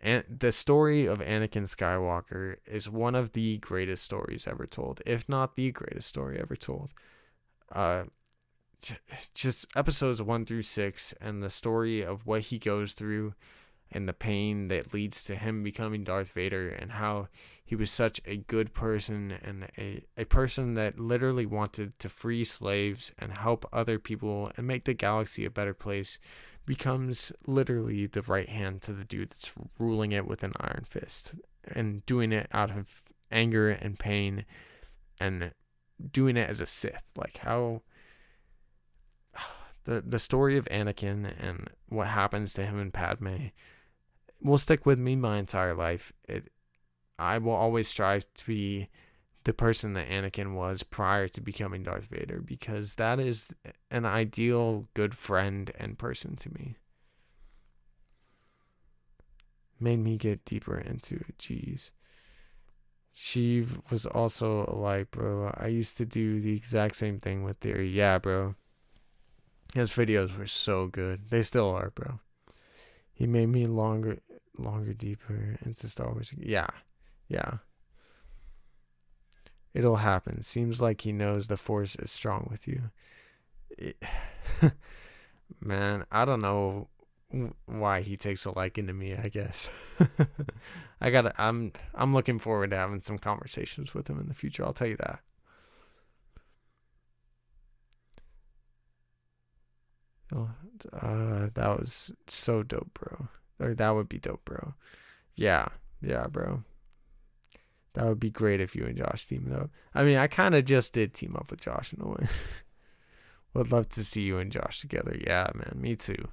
and the story of Anakin Skywalker is one of the greatest stories ever told, if not the greatest story ever told. just episodes 1 through 6 and the story of what he goes through and the pain that leads to him becoming Darth Vader, and how he was such a good person and a person that literally wanted to free slaves and help other people and make the galaxy a better place, becomes literally the right hand to the dude that's ruling it with an iron fist and doing it out of anger and pain and doing it as a Sith. Like how the story of Anakin and what happens to him and Padme will stick with me my entire life. I will always strive to be the person that Anakin was prior to becoming Darth Vader, because that is an ideal good friend and person to me. Made me get deeper into it. Jeez. She was also like, bro, I used to do the exact same thing with Theory. Yeah, bro. His videos were so good. They still are, bro. He made me longer, deeper into Star Wars. Yeah. It'll happen. Seems like he knows the Force is strong with you. Man, I don't know why he takes a liking to me, I guess. I'm looking forward to having some conversations with him in the future. I'll tell you that. That was so dope, bro. Or that would be dope, bro. Yeah, bro. That would be great if you and Josh teamed up. I mean, I kind of just did team up with Josh in a way. Would love to see you and Josh together. Yeah, man, me too.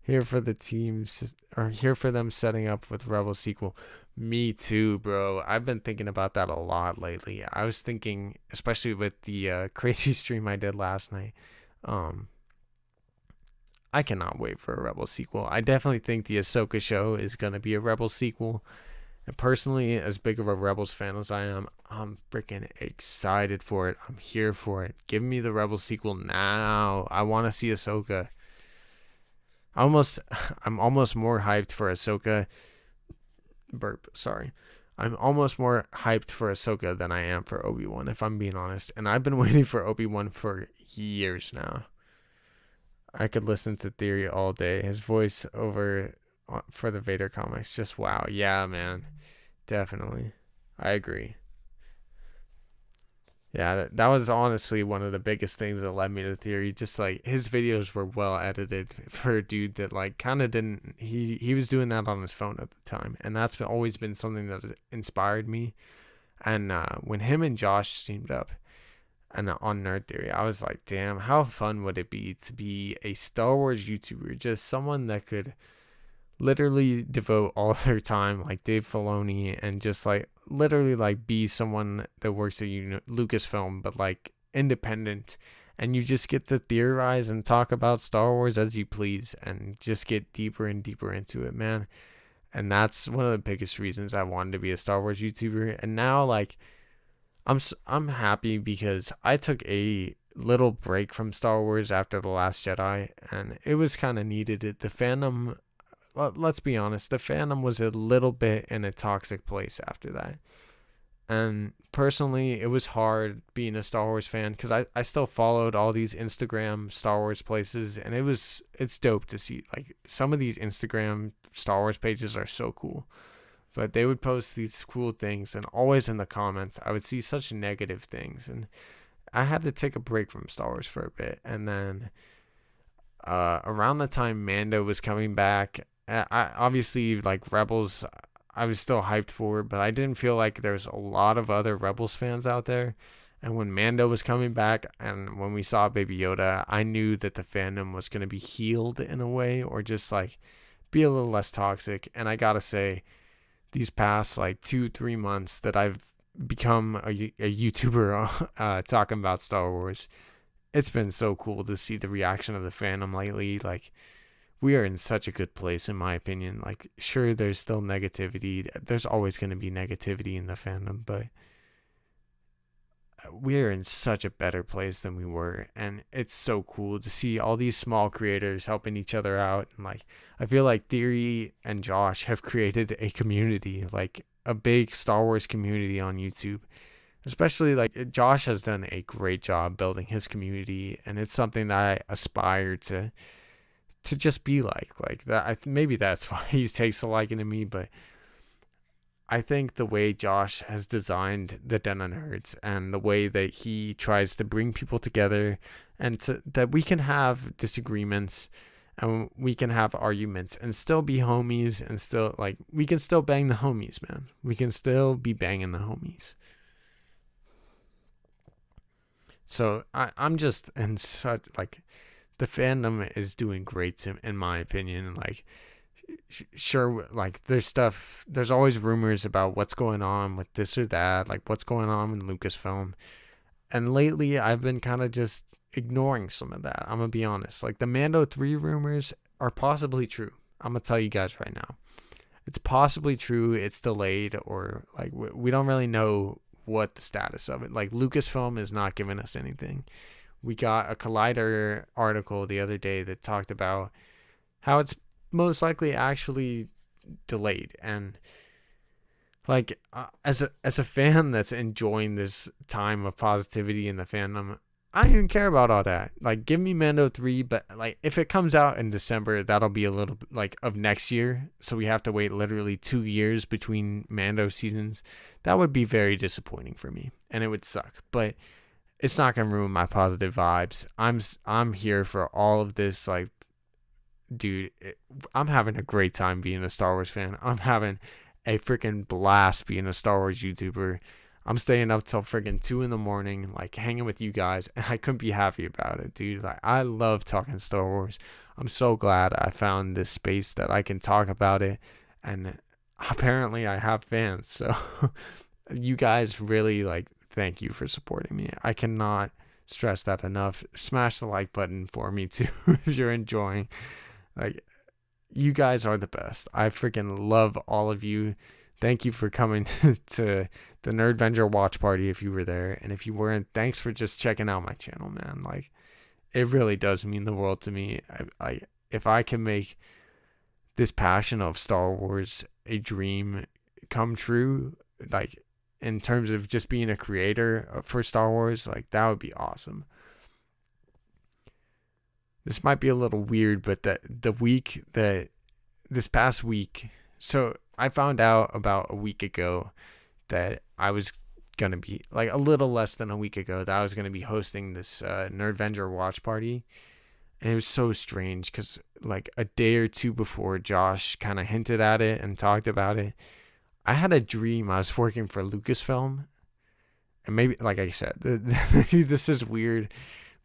Here for the teams, or here for them setting up with Rebel sequel. Me too, bro. I've been thinking about that a lot lately. I was thinking, especially with the crazy stream I did last night. I cannot wait for a Rebel sequel. I definitely think the Ahsoka show is gonna be a Rebel sequel. And personally, as big of a Rebels fan as I am, I'm freaking excited for it. I'm here for it. Give me the Rebels sequel now. I want to see Ahsoka. I'm almost more hyped for Ahsoka. Sorry. I'm almost more hyped for Ahsoka than I am for Obi-Wan, if I'm being honest. And I've been waiting for Obi-Wan for years now. I could listen to Theory all day. His voice over for the Vader comics, just wow. Yeah, man. Definitely. I agree. Yeah, that was honestly one of the biggest things that led me to Theory. Just like his videos were well edited for a dude that like kind of didn't. He was doing that on his phone at the time, and that's always been something that inspired me. And when him and Josh teamed up, and on Nerd Theory, I was like, damn, how fun would it be to be a Star Wars YouTuber, just someone that could literally devote all their time like Dave Filoni and just like literally like be someone that works at Lucasfilm, but like independent, and you just get to theorize and talk about Star Wars as you please and just get deeper and deeper into it, man. And that's one of the biggest reasons I wanted to be a Star Wars YouTuber. And now like I'm happy because I took a little break from Star Wars after The Last Jedi, and it was kind of needed. The fandom, let's be honest, the fandom was a little bit in a toxic place after that. And personally, it was hard being a Star Wars fan because I still followed all these Instagram Star Wars places, and it's dope to see. Like some of these Instagram Star Wars pages are so cool. But they would post these cool things, and always in the comments, I would see such negative things. And I had to take a break from Star Wars for a bit. And then around the time Mando was coming back, I obviously, like, Rebels, I was still hyped for, but I didn't feel like there's a lot of other Rebels fans out there. And when Mando was coming back, and when we saw Baby Yoda, I knew that the fandom was going to be healed in a way, or just, like, be a little less toxic. And I gotta say, these past like 2-3 months that I've become a YouTuber talking about Star Wars, it's been so cool to see the reaction of the fandom lately. Like, we are in such a good place, in my opinion. Like, sure, there's still negativity. There's always going to be negativity in the fandom, but we're in such a better place than we were, and it's so cool to see all these small creators helping each other out. And like, I feel like Theory and Josh have created a community, like a big Star Wars community on YouTube, Especially like Josh has done a great job building his community, and it's something that I aspire to just be like that. Maybe that's why he takes a liking to me, but I think the way Josh has designed the Den of Nerds and the way that he tries to bring people together and that we can have disagreements and we can have arguments and still be homies and still like we can still bang the homies, man. We can still be banging the homies. So I'm just in such like the fandom is doing great in my opinion. Like sure, like there's always rumors about what's going on with this or that, like what's going on with Lucasfilm. And lately I've been kind of just ignoring some of that. I'm gonna be honest. Like the Mando 3 rumors are possibly true. I'm gonna tell you guys right now. It's possibly true. It's delayed, or like we don't really know what the status of it. Like Lucasfilm is not giving us anything. We got a Collider article the other day that talked about how it's most likely actually delayed, and like as a fan that's enjoying this time of positivity in the fandom, I don't even care about all that. Like give me Mando 3, but like if it comes out in December, that'll be a little bit like of next year, so we have to wait literally 2 years between Mando seasons. That would be very disappointing for me and it would suck, but it's not gonna ruin my positive vibes. I'm here for all of this. Like dude, I'm having a great time being a Star Wars fan. I'm having a freaking blast being a Star Wars YouTuber. I'm staying up till freaking 2 in the morning, like hanging with you guys, and I couldn't be happy about it, dude. Like I love talking Star Wars. I'm so glad I found this space that I can talk about it, and apparently I have fans. So you guys really like thank you for supporting me. I cannot stress that enough. Smash the like button for me too if you're enjoying. Like you guys are the best. I freaking love all of you. Thank you for coming to the Nerdvenger watch party if you were there. And if you weren't, thanks for just checking out my channel, man. Like, it really does mean the world to me. If I can make this passion of Star Wars a dream come true, like, in terms of just being a creator for Star Wars, like, that would be awesome. This might be a little weird, but this past week, so I found out about a week ago that I was going to be, like a little less than a week ago, that I was going to be hosting this Nerdvenger watch party. And it was so strange because like a day or two before Josh kind of hinted at it and talked about it, I had a dream I was working for Lucasfilm. And maybe, like I said, maybe this is weird,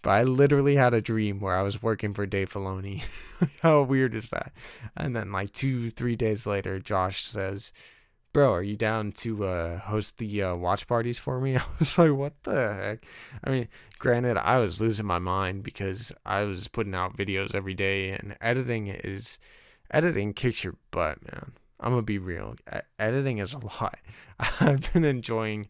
but I literally had a dream where I was working for Dave Filoni. How weird is that? And then like 2-3 days later, Josh says, bro, are you down to host the watch parties for me? I was like, what the heck? I mean, granted, I was losing my mind because I was putting out videos every day, and editing kicks your butt, man. I'm going to be real. Editing is a lot. I've been enjoying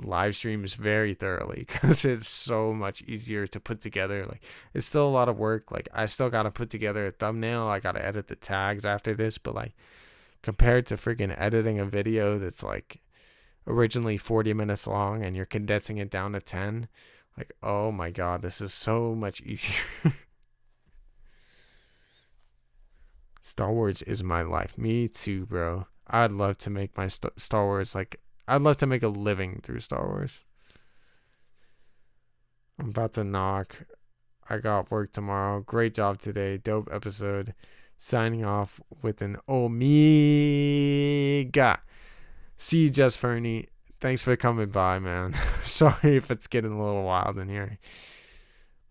live streams very thoroughly because it's so much easier to put together. Like it's still a lot of work. Like I still got to put together a thumbnail. I got to edit the tags after this, but like compared to freaking editing a video that's like originally 40 minutes long and you're condensing it down to 10, like oh my god, this is so much easier. Star Wars is my life. Me too, bro. I'd love to make my Star Wars like I'd love to make a living through Star Wars. I'm about to knock. I got work tomorrow. Great job today. Dope episode. Signing off with an Omega. See you, Just Fernie. Thanks for coming by, man. Sorry if it's getting a little wild in here.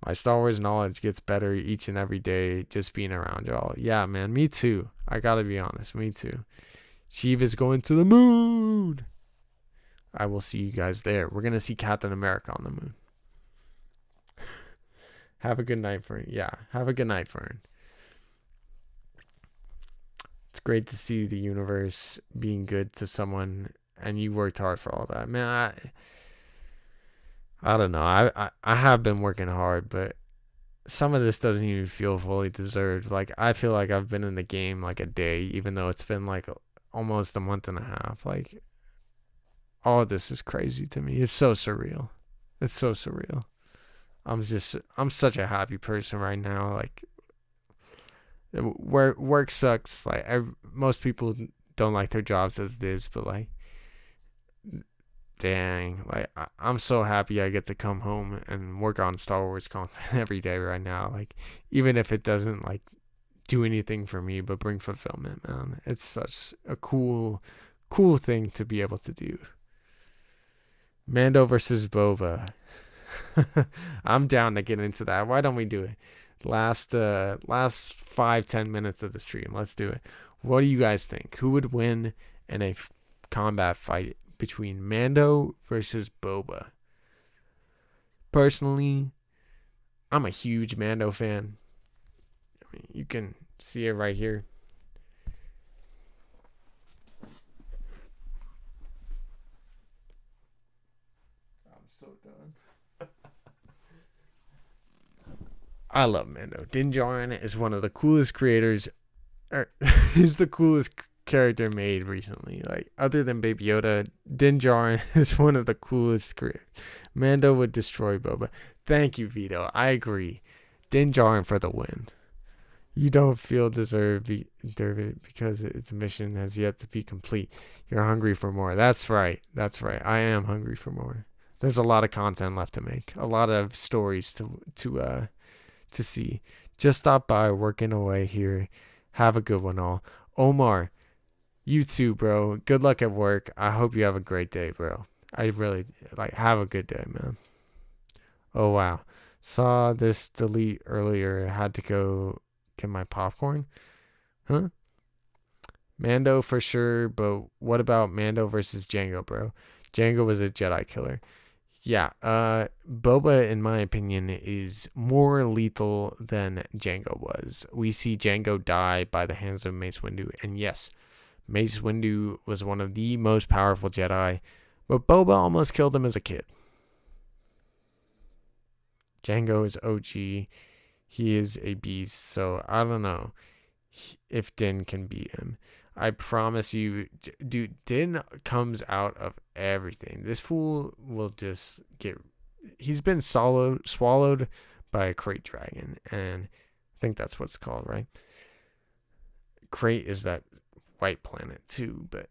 My Star Wars knowledge gets better each and every day just being around y'all. Yeah, man. Me too. I gotta be honest. Me too. Shiva's going to the moon. I will see you guys there. We're going to see Captain America on the moon. Have a good night, Fern. Yeah, have a good night, Fern. It's great to see the universe being good to someone, and you worked hard for all that. Man, I don't know. I have been working hard, but some of this doesn't even feel fully deserved. Like, I feel like I've been in the game like a day, even though it's been like almost a month and a half. Like, All of this is crazy to me. It's so surreal. It's so surreal. I'm such a happy person right now. Like, work sucks. Like, most people don't like their jobs as it is, but like, dang, like I'm so happy I get to come home and work on Star Wars content every day right now. Like, even if it doesn't like do anything for me, but bring fulfillment, man. It's such a cool thing to be able to do. Mando versus Boba. I'm down to get into that. Why don't we do it? Last 5-10 minutes of the stream. Let's do it. What do you guys think? Who would win in a combat fight between Mando versus Boba? Personally, I'm a huge Mando fan. I mean, you can see it right here. I'm so done. I love Mando. Din Djarin is one of the coolest creators. He's the coolest character made recently. Like, other than Baby Yoda, Din Djarin is one of the coolest creators. Mando would destroy Boba. Thank you, Vito. I agree. Din Djarin for the win. You don't feel deserve it because its mission has yet to be complete. You're hungry for more. That's right. That's right. I am hungry for more. There's a lot of content left to make. A lot of stories to see. Just stop by, working away here. Have a good one, all. Omar, you too, bro. Good luck at work. I hope you have a great day, bro. I really have a good day, man. Oh wow, saw this delete earlier. Had to go get my popcorn. Huh? Mando for sure, but what about Mando versus Jango, bro? Jango was a Jedi killer. Yeah, Boba, in my opinion, is more lethal than Jango was. We see Jango die by the hands of Mace Windu, and yes, Mace Windu was one of the most powerful Jedi, but Boba almost killed him as a kid. Jango is OG. He is a beast, so I don't know if Din can beat him. I promise you, dude, Din comes out of everything. This fool will just get... He's been swallowed by a crate dragon, and I think that's what it's called, right? Crate is that white planet, too, but...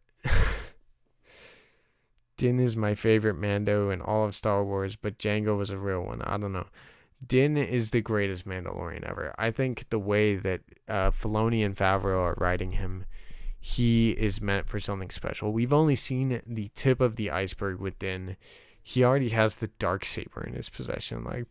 Din is my favorite Mando in all of Star Wars, but Jango was a real one. I don't know. Din is the greatest Mandalorian ever. I think the way that Filoni and Favreau are writing him, he is meant for something special. We've only seen the tip of the iceberg with Din. He already has the Darksaber in his possession. Like,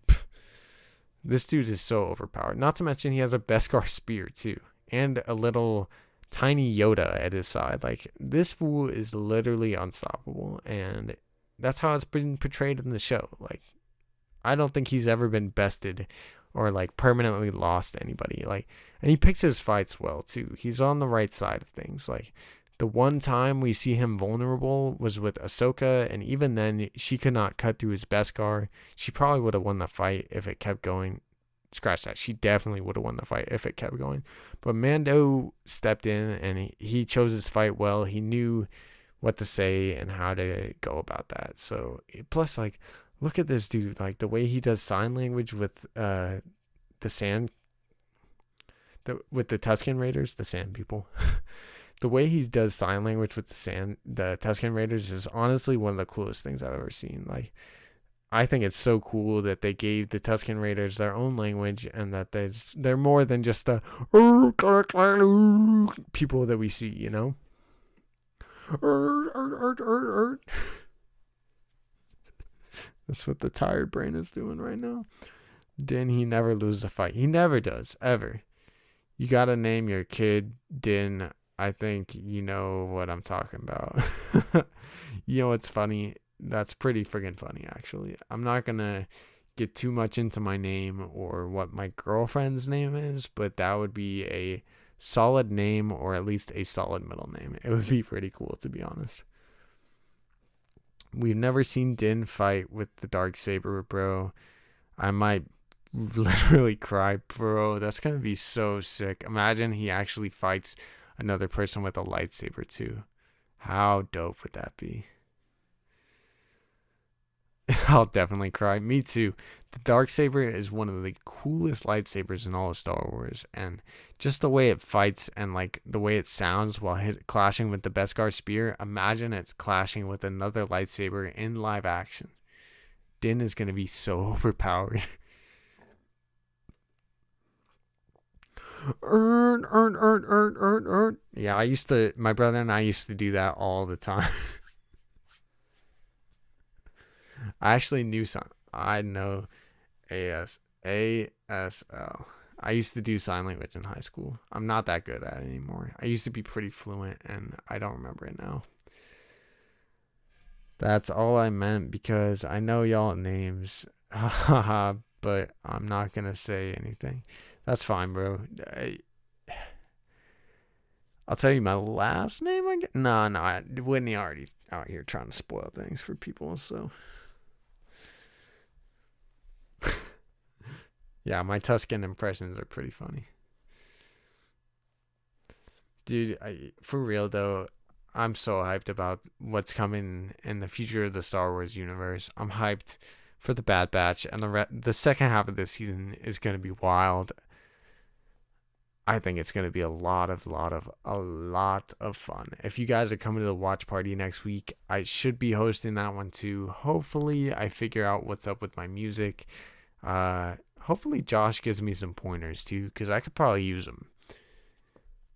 this dude is so overpowered. Not to mention he has a Beskar spear too, and a little tiny Yoda at his side. Like, this fool is literally unstoppable, and that's how it's been portrayed in the show. Like, I don't think he's ever been bested or like permanently lost anybody. Like, and he picks his fights well too. He's on the right side of things. Like, the one time we see him vulnerable was with Ahsoka, and even then she could not cut through his Beskar. She probably would have won the fight if it kept going. Scratch that. She definitely would have won the fight if it kept going. But Mando stepped in and he chose his fight well. He knew what to say and how to go about that. So plus, like, look at this dude. Like, the way he does sign language with the sand, with the Tusken Raiders, the sand people. The way he does sign language with the Tusken Raiders is honestly one of the coolest things I've ever seen. Like, I think it's so cool that they gave the Tusken Raiders their own language, and that they're more than just the people that we see, you know? That's what the tired brain is doing right now. Din, he never loses a fight. He never does, ever. You gotta name your kid Din. I think you know what I'm talking about. You know what's funny? That's pretty friggin' funny, actually. I'm not gonna get too much into my name or what my girlfriend's name is, but that would be a solid name, or at least a solid middle name. It would be pretty cool, to be honest. We've never seen Din fight with the Darksaber, bro. I might literally cry, bro. That's gonna be so sick. Imagine he actually fights another person with a lightsaber too. How dope would that be? I'll definitely cry. Me too. The Darksaber is one of the coolest lightsabers in all of Star Wars, and just the way it fights and like the way it sounds while clashing with the Beskar spear. Imagine it's clashing with another lightsaber in live action. Din is gonna be so overpowered. Earn. Yeah, my brother and I used to do that all the time. I actually knew some. I know ASL. I used to do sign language in high school. I'm not that good at it anymore. I used to be pretty fluent, and I don't remember it now. That's all I meant because I know y'all names. But I'm not going to say anything. That's fine, bro. I'll tell you my last name. No. Whitney already out here trying to spoil things for people, so. Yeah, my Tuscan impressions are pretty funny. Dude, for real though, I'm so hyped about what's coming in the future of the Star Wars universe. I'm hyped for the Bad Batch, and the second half of this season is going to be wild. I think it's going to be a lot of fun. If you guys are coming to the watch party next week, I should be hosting that one too. Hopefully, I figure out what's up with my music. Hopefully Josh gives me some pointers too, because I could probably use them.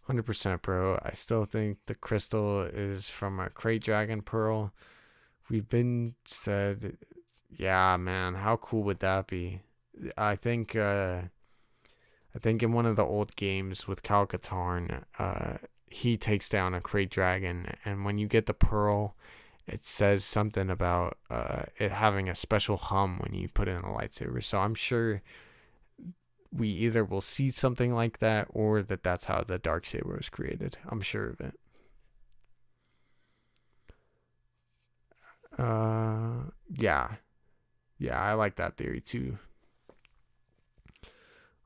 100% bro. I still think the crystal is from a Krayt Dragon Pearl. We've been said, yeah, man, how cool would that be? I think in one of the old games with Kyle Katarn, he takes down a Krayt Dragon, and when you get the pearl, it says something about it having a special hum when you put it in a lightsaber. So I'm sure we either will see something like that, or that's how the Darksaber was created. I'm sure of it. Yeah, I like that theory too.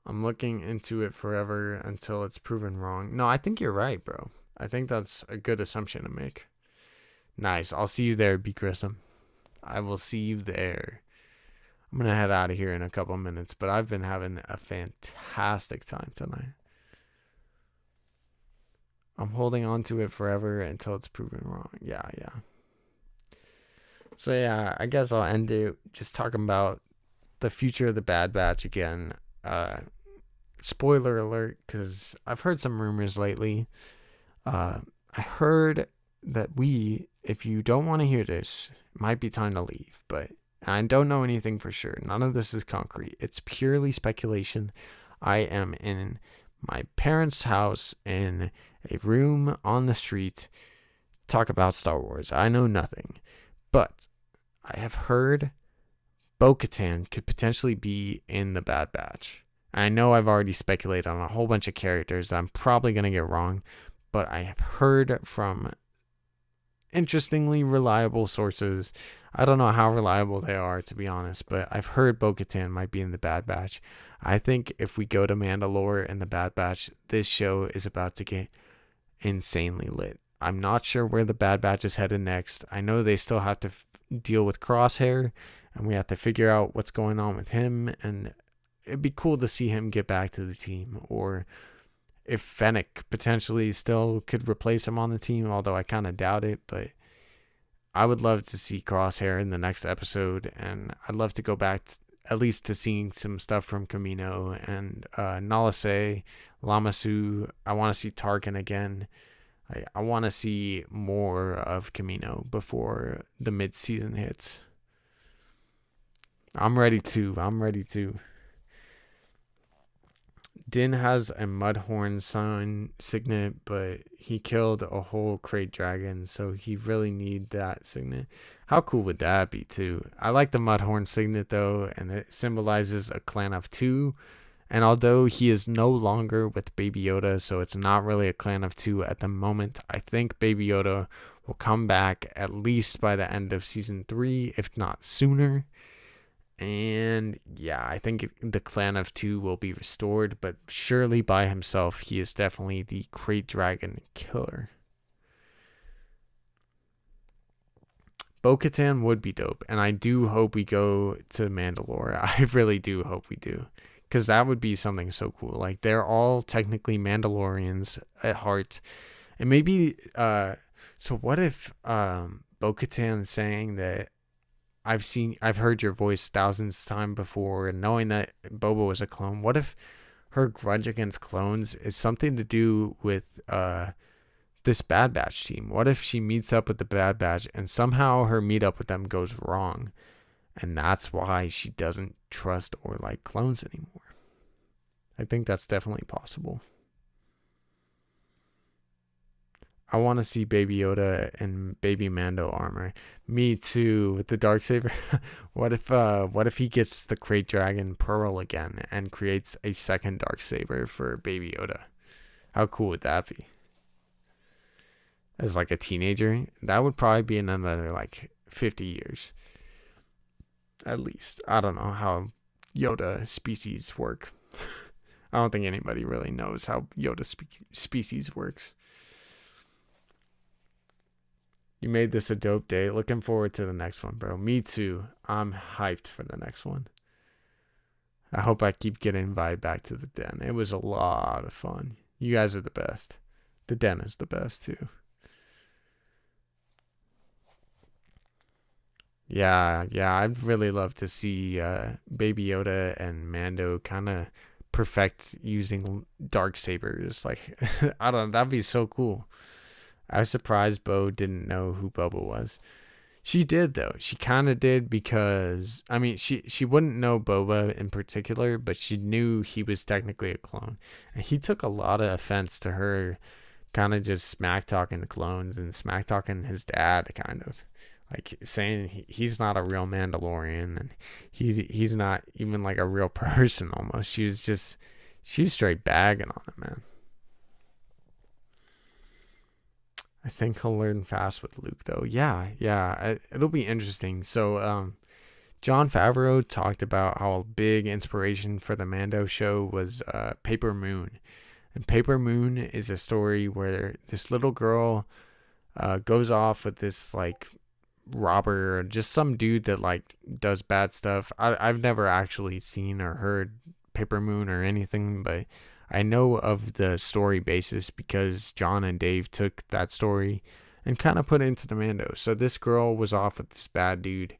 I'm looking into it forever until it's proven wrong. No, I think you're right, bro. I think that's a good assumption to make. Nice. I'll see you there, B. Grissom. I will see you there. I'm going to head out of here in a couple minutes, but I've been having a fantastic time tonight. I'm holding on to it forever until it's proven wrong. Yeah. So, yeah, I guess I'll end it just talking about the future of the Bad Batch again. Spoiler alert, because I've heard some rumors lately. I heard that if you don't want to hear this, it might be time to leave, but I don't know anything for sure. None of this is concrete. It's purely speculation. I am in my parents' house in a room on the street, talk about Star Wars. I know nothing, but I have heard Bo-Katan could potentially be in the Bad Batch. I know I've already speculated on a whole bunch of characters that I'm probably going to get wrong, but I have heard from interestingly reliable sources. I don't know how reliable they are, to be honest, but I've heard Bo-Katan might be in the Bad Batch. I think if we go to Mandalore and the Bad Batch, this show is about to get insanely lit. I'm not sure where the Bad Batch is headed next. I know they still have to deal with Crosshair, and we have to figure out what's going on with him, and it'd be cool to see him get back to the team, or if Fennec potentially still could replace him on the team, although I kind of doubt it, but I would love to see Crosshair in the next episode, and I'd love to go back at least to seeing some stuff from Kamino and Nala Se, Lama Su. I want to see Tarkin again. I want to see more of Kamino before the mid-season hits. I'm ready to. Din has a Mudhorn signet, but he killed a whole Krayt Dragon, so he really need that signet. How cool would that be, too? I like the Mudhorn signet, though, and it symbolizes a clan of two. And although he is no longer with Baby Yoda, so it's not really a clan of two at the moment, I think Baby Yoda will come back at least by the end of season 3, if not sooner. And yeah, I think the clan of two will be restored, but surely by himself, he is definitely the Krayt Dragon killer. Bo-Katan would be dope, and I do hope we go to Mandalore. I really do hope we do, because that would be something so cool. Like, they're all technically Mandalorians at heart, and maybe so what if Bo-Katan saying that I've heard your voice thousands of times before, and knowing that Boba was a clone, what if her grudge against clones is something to do with this Bad Batch team? What if she meets up with the Bad Batch and somehow her meetup with them goes wrong, and that's why she doesn't trust or like clones anymore? I think that's definitely possible. I want to see Baby Yoda and Baby Mando armor. Me too, with the Darksaber. What if he gets the Krayt Dragon Pearl again and creates a second Darksaber for Baby Yoda? How cool would that be? As like a teenager, that would probably be in another like 50 years. At least. I don't know how Yoda species work. I don't think anybody really knows how Yoda species works. You made this a dope day. Looking forward to the next one, bro. Me too. I'm hyped for the next one. I hope I keep getting invited back to the den. It was a lot of fun. You guys are the best. The den is the best too. Yeah, I'd really love to see Baby Yoda and Mando kind of perfect using dark sabers. Like, I don't know, that'd be so cool. I was surprised Bo didn't know who Boba was. She did though. She kind of did, because I mean, she wouldn't know Boba in particular, but she knew he was technically a clone, and he took a lot of offense to her kind of just smack talking the clones and smack talking his dad, kind of like saying he's not a real Mandalorian, and he's not even like a real person almost. She's straight bagging on him, man. I think he'll learn fast with Luke, though. Yeah, it'll be interesting. So, Jon Favreau talked about how a big inspiration for the Mando show was Paper Moon. And Paper Moon is a story where this little girl goes off with this, like, robber, or just some dude that, like, does bad stuff. I've never actually seen or heard Paper Moon or anything, but I know of the story basis because John and Dave took that story and kind of put it into the Mando. So this girl was off with this bad dude,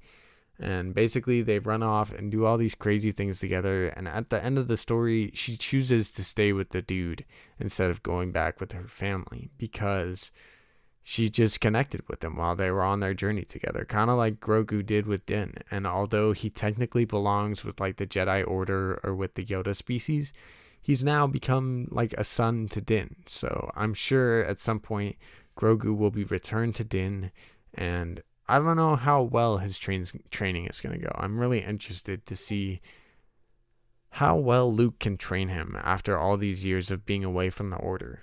and basically they run off and do all these crazy things together. And at the end of the story, she chooses to stay with the dude instead of going back with her family, because she just connected with them while they were on their journey together, kind of like Grogu did with Din. And although he technically belongs with like the Jedi Order or with the Yoda species, he's now become like a son to Din. So I'm sure at some point Grogu will be returned to Din, and I don't know how well his training is going to go. I'm really interested to see how well Luke can train him after all these years of being away from the Order.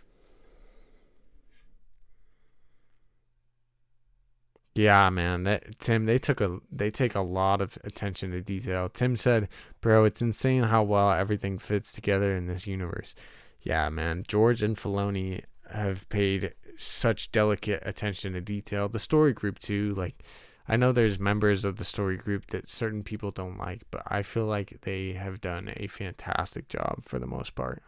Yeah, man. Tim, they take a lot of attention to detail. Tim said, "Bro, it's insane how well everything fits together in this universe." Yeah, man. George and Filoni have paid such delicate attention to detail. The story group too. Like, I know there's members of the story group that certain people don't like, but I feel like they have done a fantastic job for the most part.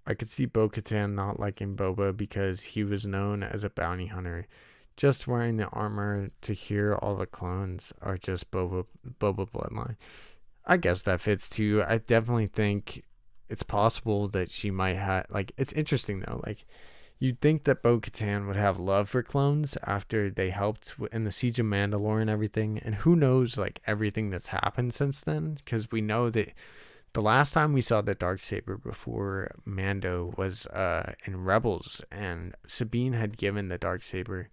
I could see Bo-Katan not liking Boba because he was known as a bounty hunter. Just wearing the armor to hear all the clones are just Boba bloodline. I guess that fits too. I definitely think it's possible that she might have, like, it's interesting though. Like, you'd think that Bo-Katan would have love for clones after they helped in the Siege of Mandalore and everything. And who knows, like, everything that's happened since then, because we know that the last time we saw the Darksaber before Mando was in Rebels, and Sabine had given the Darksaber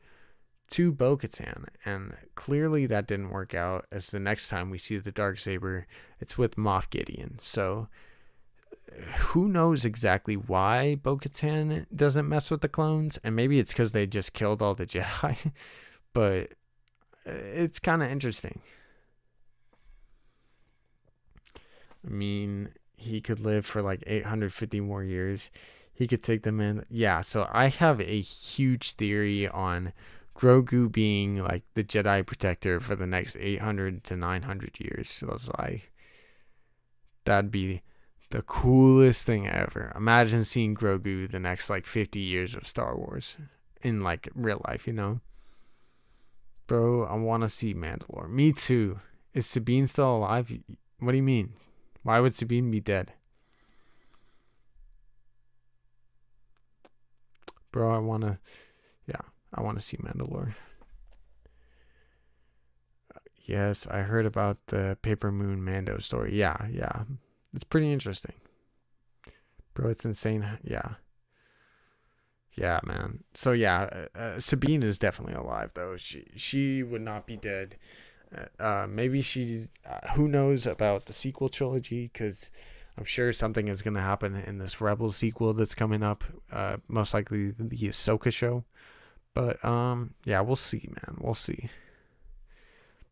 to Bo-Katan, and clearly that didn't work out, as the next time we see the Darksaber, it's with Moff Gideon. So who knows exactly why Bo-Katan doesn't mess with the clones, and maybe it's because they just killed all the Jedi, but it's kind of interesting. I mean, he could live for like 850 more years. He could take them in. Yeah, so I have a huge theory on Grogu being like the Jedi protector for the next 800 to 900 years. So it's like, that'd be the coolest thing ever. Imagine seeing Grogu the next like 50 years of Star Wars in like real life, you know? Bro, I want to see Mandalore. Me too. Is Sabine still alive? What do you mean? Why would Sabine be dead? Bro, I want to see Mandalore. Yes, I heard about the Paper Moon Mando story. Yeah. It's pretty interesting. Bro, it's insane. Yeah. Yeah, man. So yeah, Sabine is definitely alive though. She would not be dead. Maybe she's. Who knows about the sequel trilogy? Because I'm sure something is gonna happen in this Rebels sequel that's coming up. Most likely the Ahsoka show. But yeah, we'll see, man. We'll see.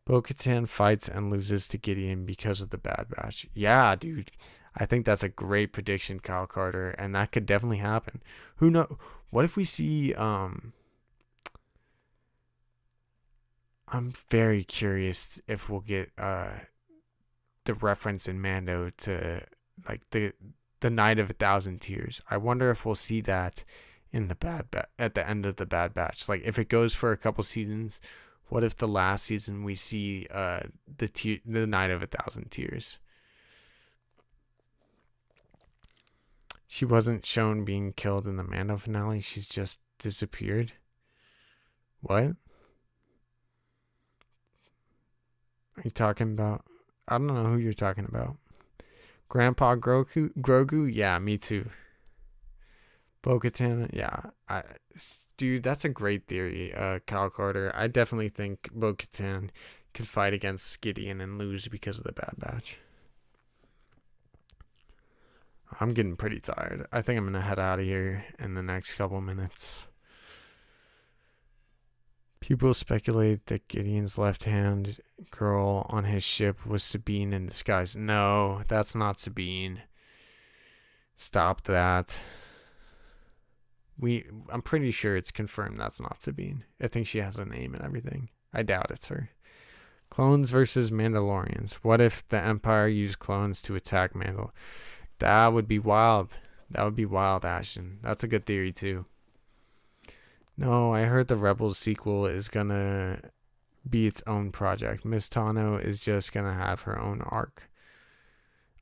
Bo-Katan fights and loses to Gideon because of the Bad Batch. Yeah, dude. I think that's a great prediction, Kyle Carter, and that could definitely happen. Who know? What if we see? I'm very curious if we'll get the reference in Mando to like the Night of 1,000 Tears. I wonder if we'll see that in the at the end of the Bad Batch. Like if it goes for a couple seasons, what if the last season we see the Night of 1,000 Tears? She wasn't shown being killed in the Mando finale. She's just disappeared. What? Are you talking about? I don't know who you're talking about. Grandpa Grogu? Yeah, me too. Bo-Katan? Yeah. Dude, that's a great theory, Kyle Carter. I definitely think Bo-Katan could fight against Gideon and lose because of the Bad Batch. I'm getting pretty tired. I think I'm going to head out of here in the next couple minutes. People speculate that Gideon's left-hand girl on his ship was Sabine in disguise. No, that's not Sabine. Stop that. I'm pretty sure it's confirmed that's not Sabine. I think she has a name and everything. I doubt it's her. Clones versus Mandalorians. What if the Empire used clones to attack Mandalore? That would be wild. That would be wild, Ashton. That's a good theory, too. No, I heard the Rebels sequel is gonna be its own project. Miss Tano is just gonna have her own arc.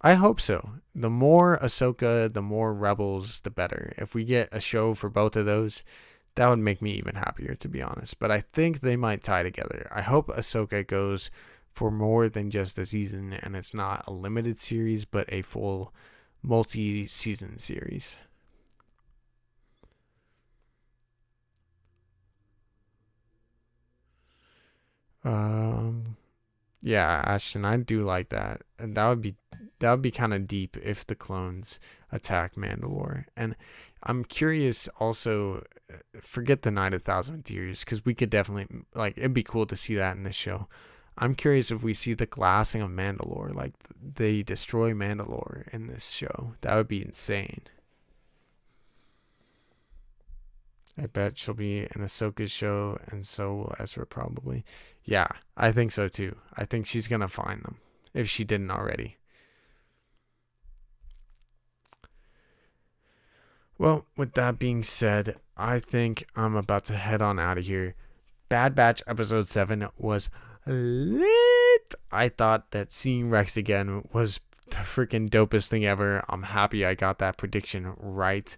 I hope so. The more Ahsoka, the more Rebels, the better. If we get a show for both of those, that would make me even happier, to be honest. But I think they might tie together. I hope Ahsoka goes for more than just a season, and it's not a limited series, but a full multi-season series. Yeah, Ashton, I do like that. And that would be kind of deep if the clones attack Mandalore. And I'm curious also, forget the Night of 1,000 Years, because we could definitely, like, it'd be cool to see that in this show. I'm curious if we see the glassing of Mandalore, like they destroy Mandalore in this show. That would be insane. I bet she'll be in Ahsoka's show, and so will Ezra probably. Yeah, I think so too. I think she's gonna find them, if she didn't already. Well, with that being said, I think I'm about to head on out of here. Bad Batch episode 7 was lit. I thought that seeing Rex again was the freaking dopest thing ever. I'm happy I got that prediction right.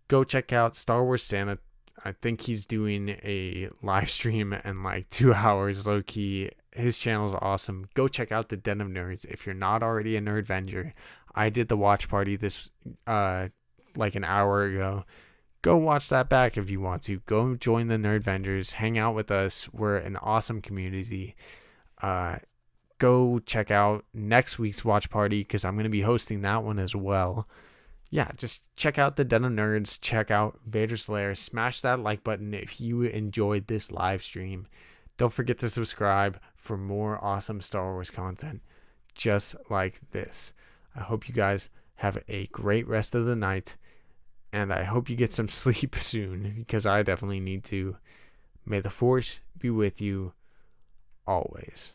Go check out Star Wars Santa. I think he's doing a live stream in like 2 hours, low key. His channel's awesome. Go check out the Den of Nerds if you're not already a Nerdvenger. I did the watch party this like an hour ago. Go watch that back if you want to. Go join the Nerdvengers. Hang out with us. We're an awesome community. Go check out next week's watch party because I'm going to be hosting that one as well. Yeah, just check out the Den of Nerds. Check out Vader's Lair. Smash that like button if you enjoyed this live stream. Don't forget to subscribe for more awesome Star Wars content just like this. I hope you guys have a great rest of the night. And I hope you get some sleep soon, because I definitely need to. May the Force be with you always.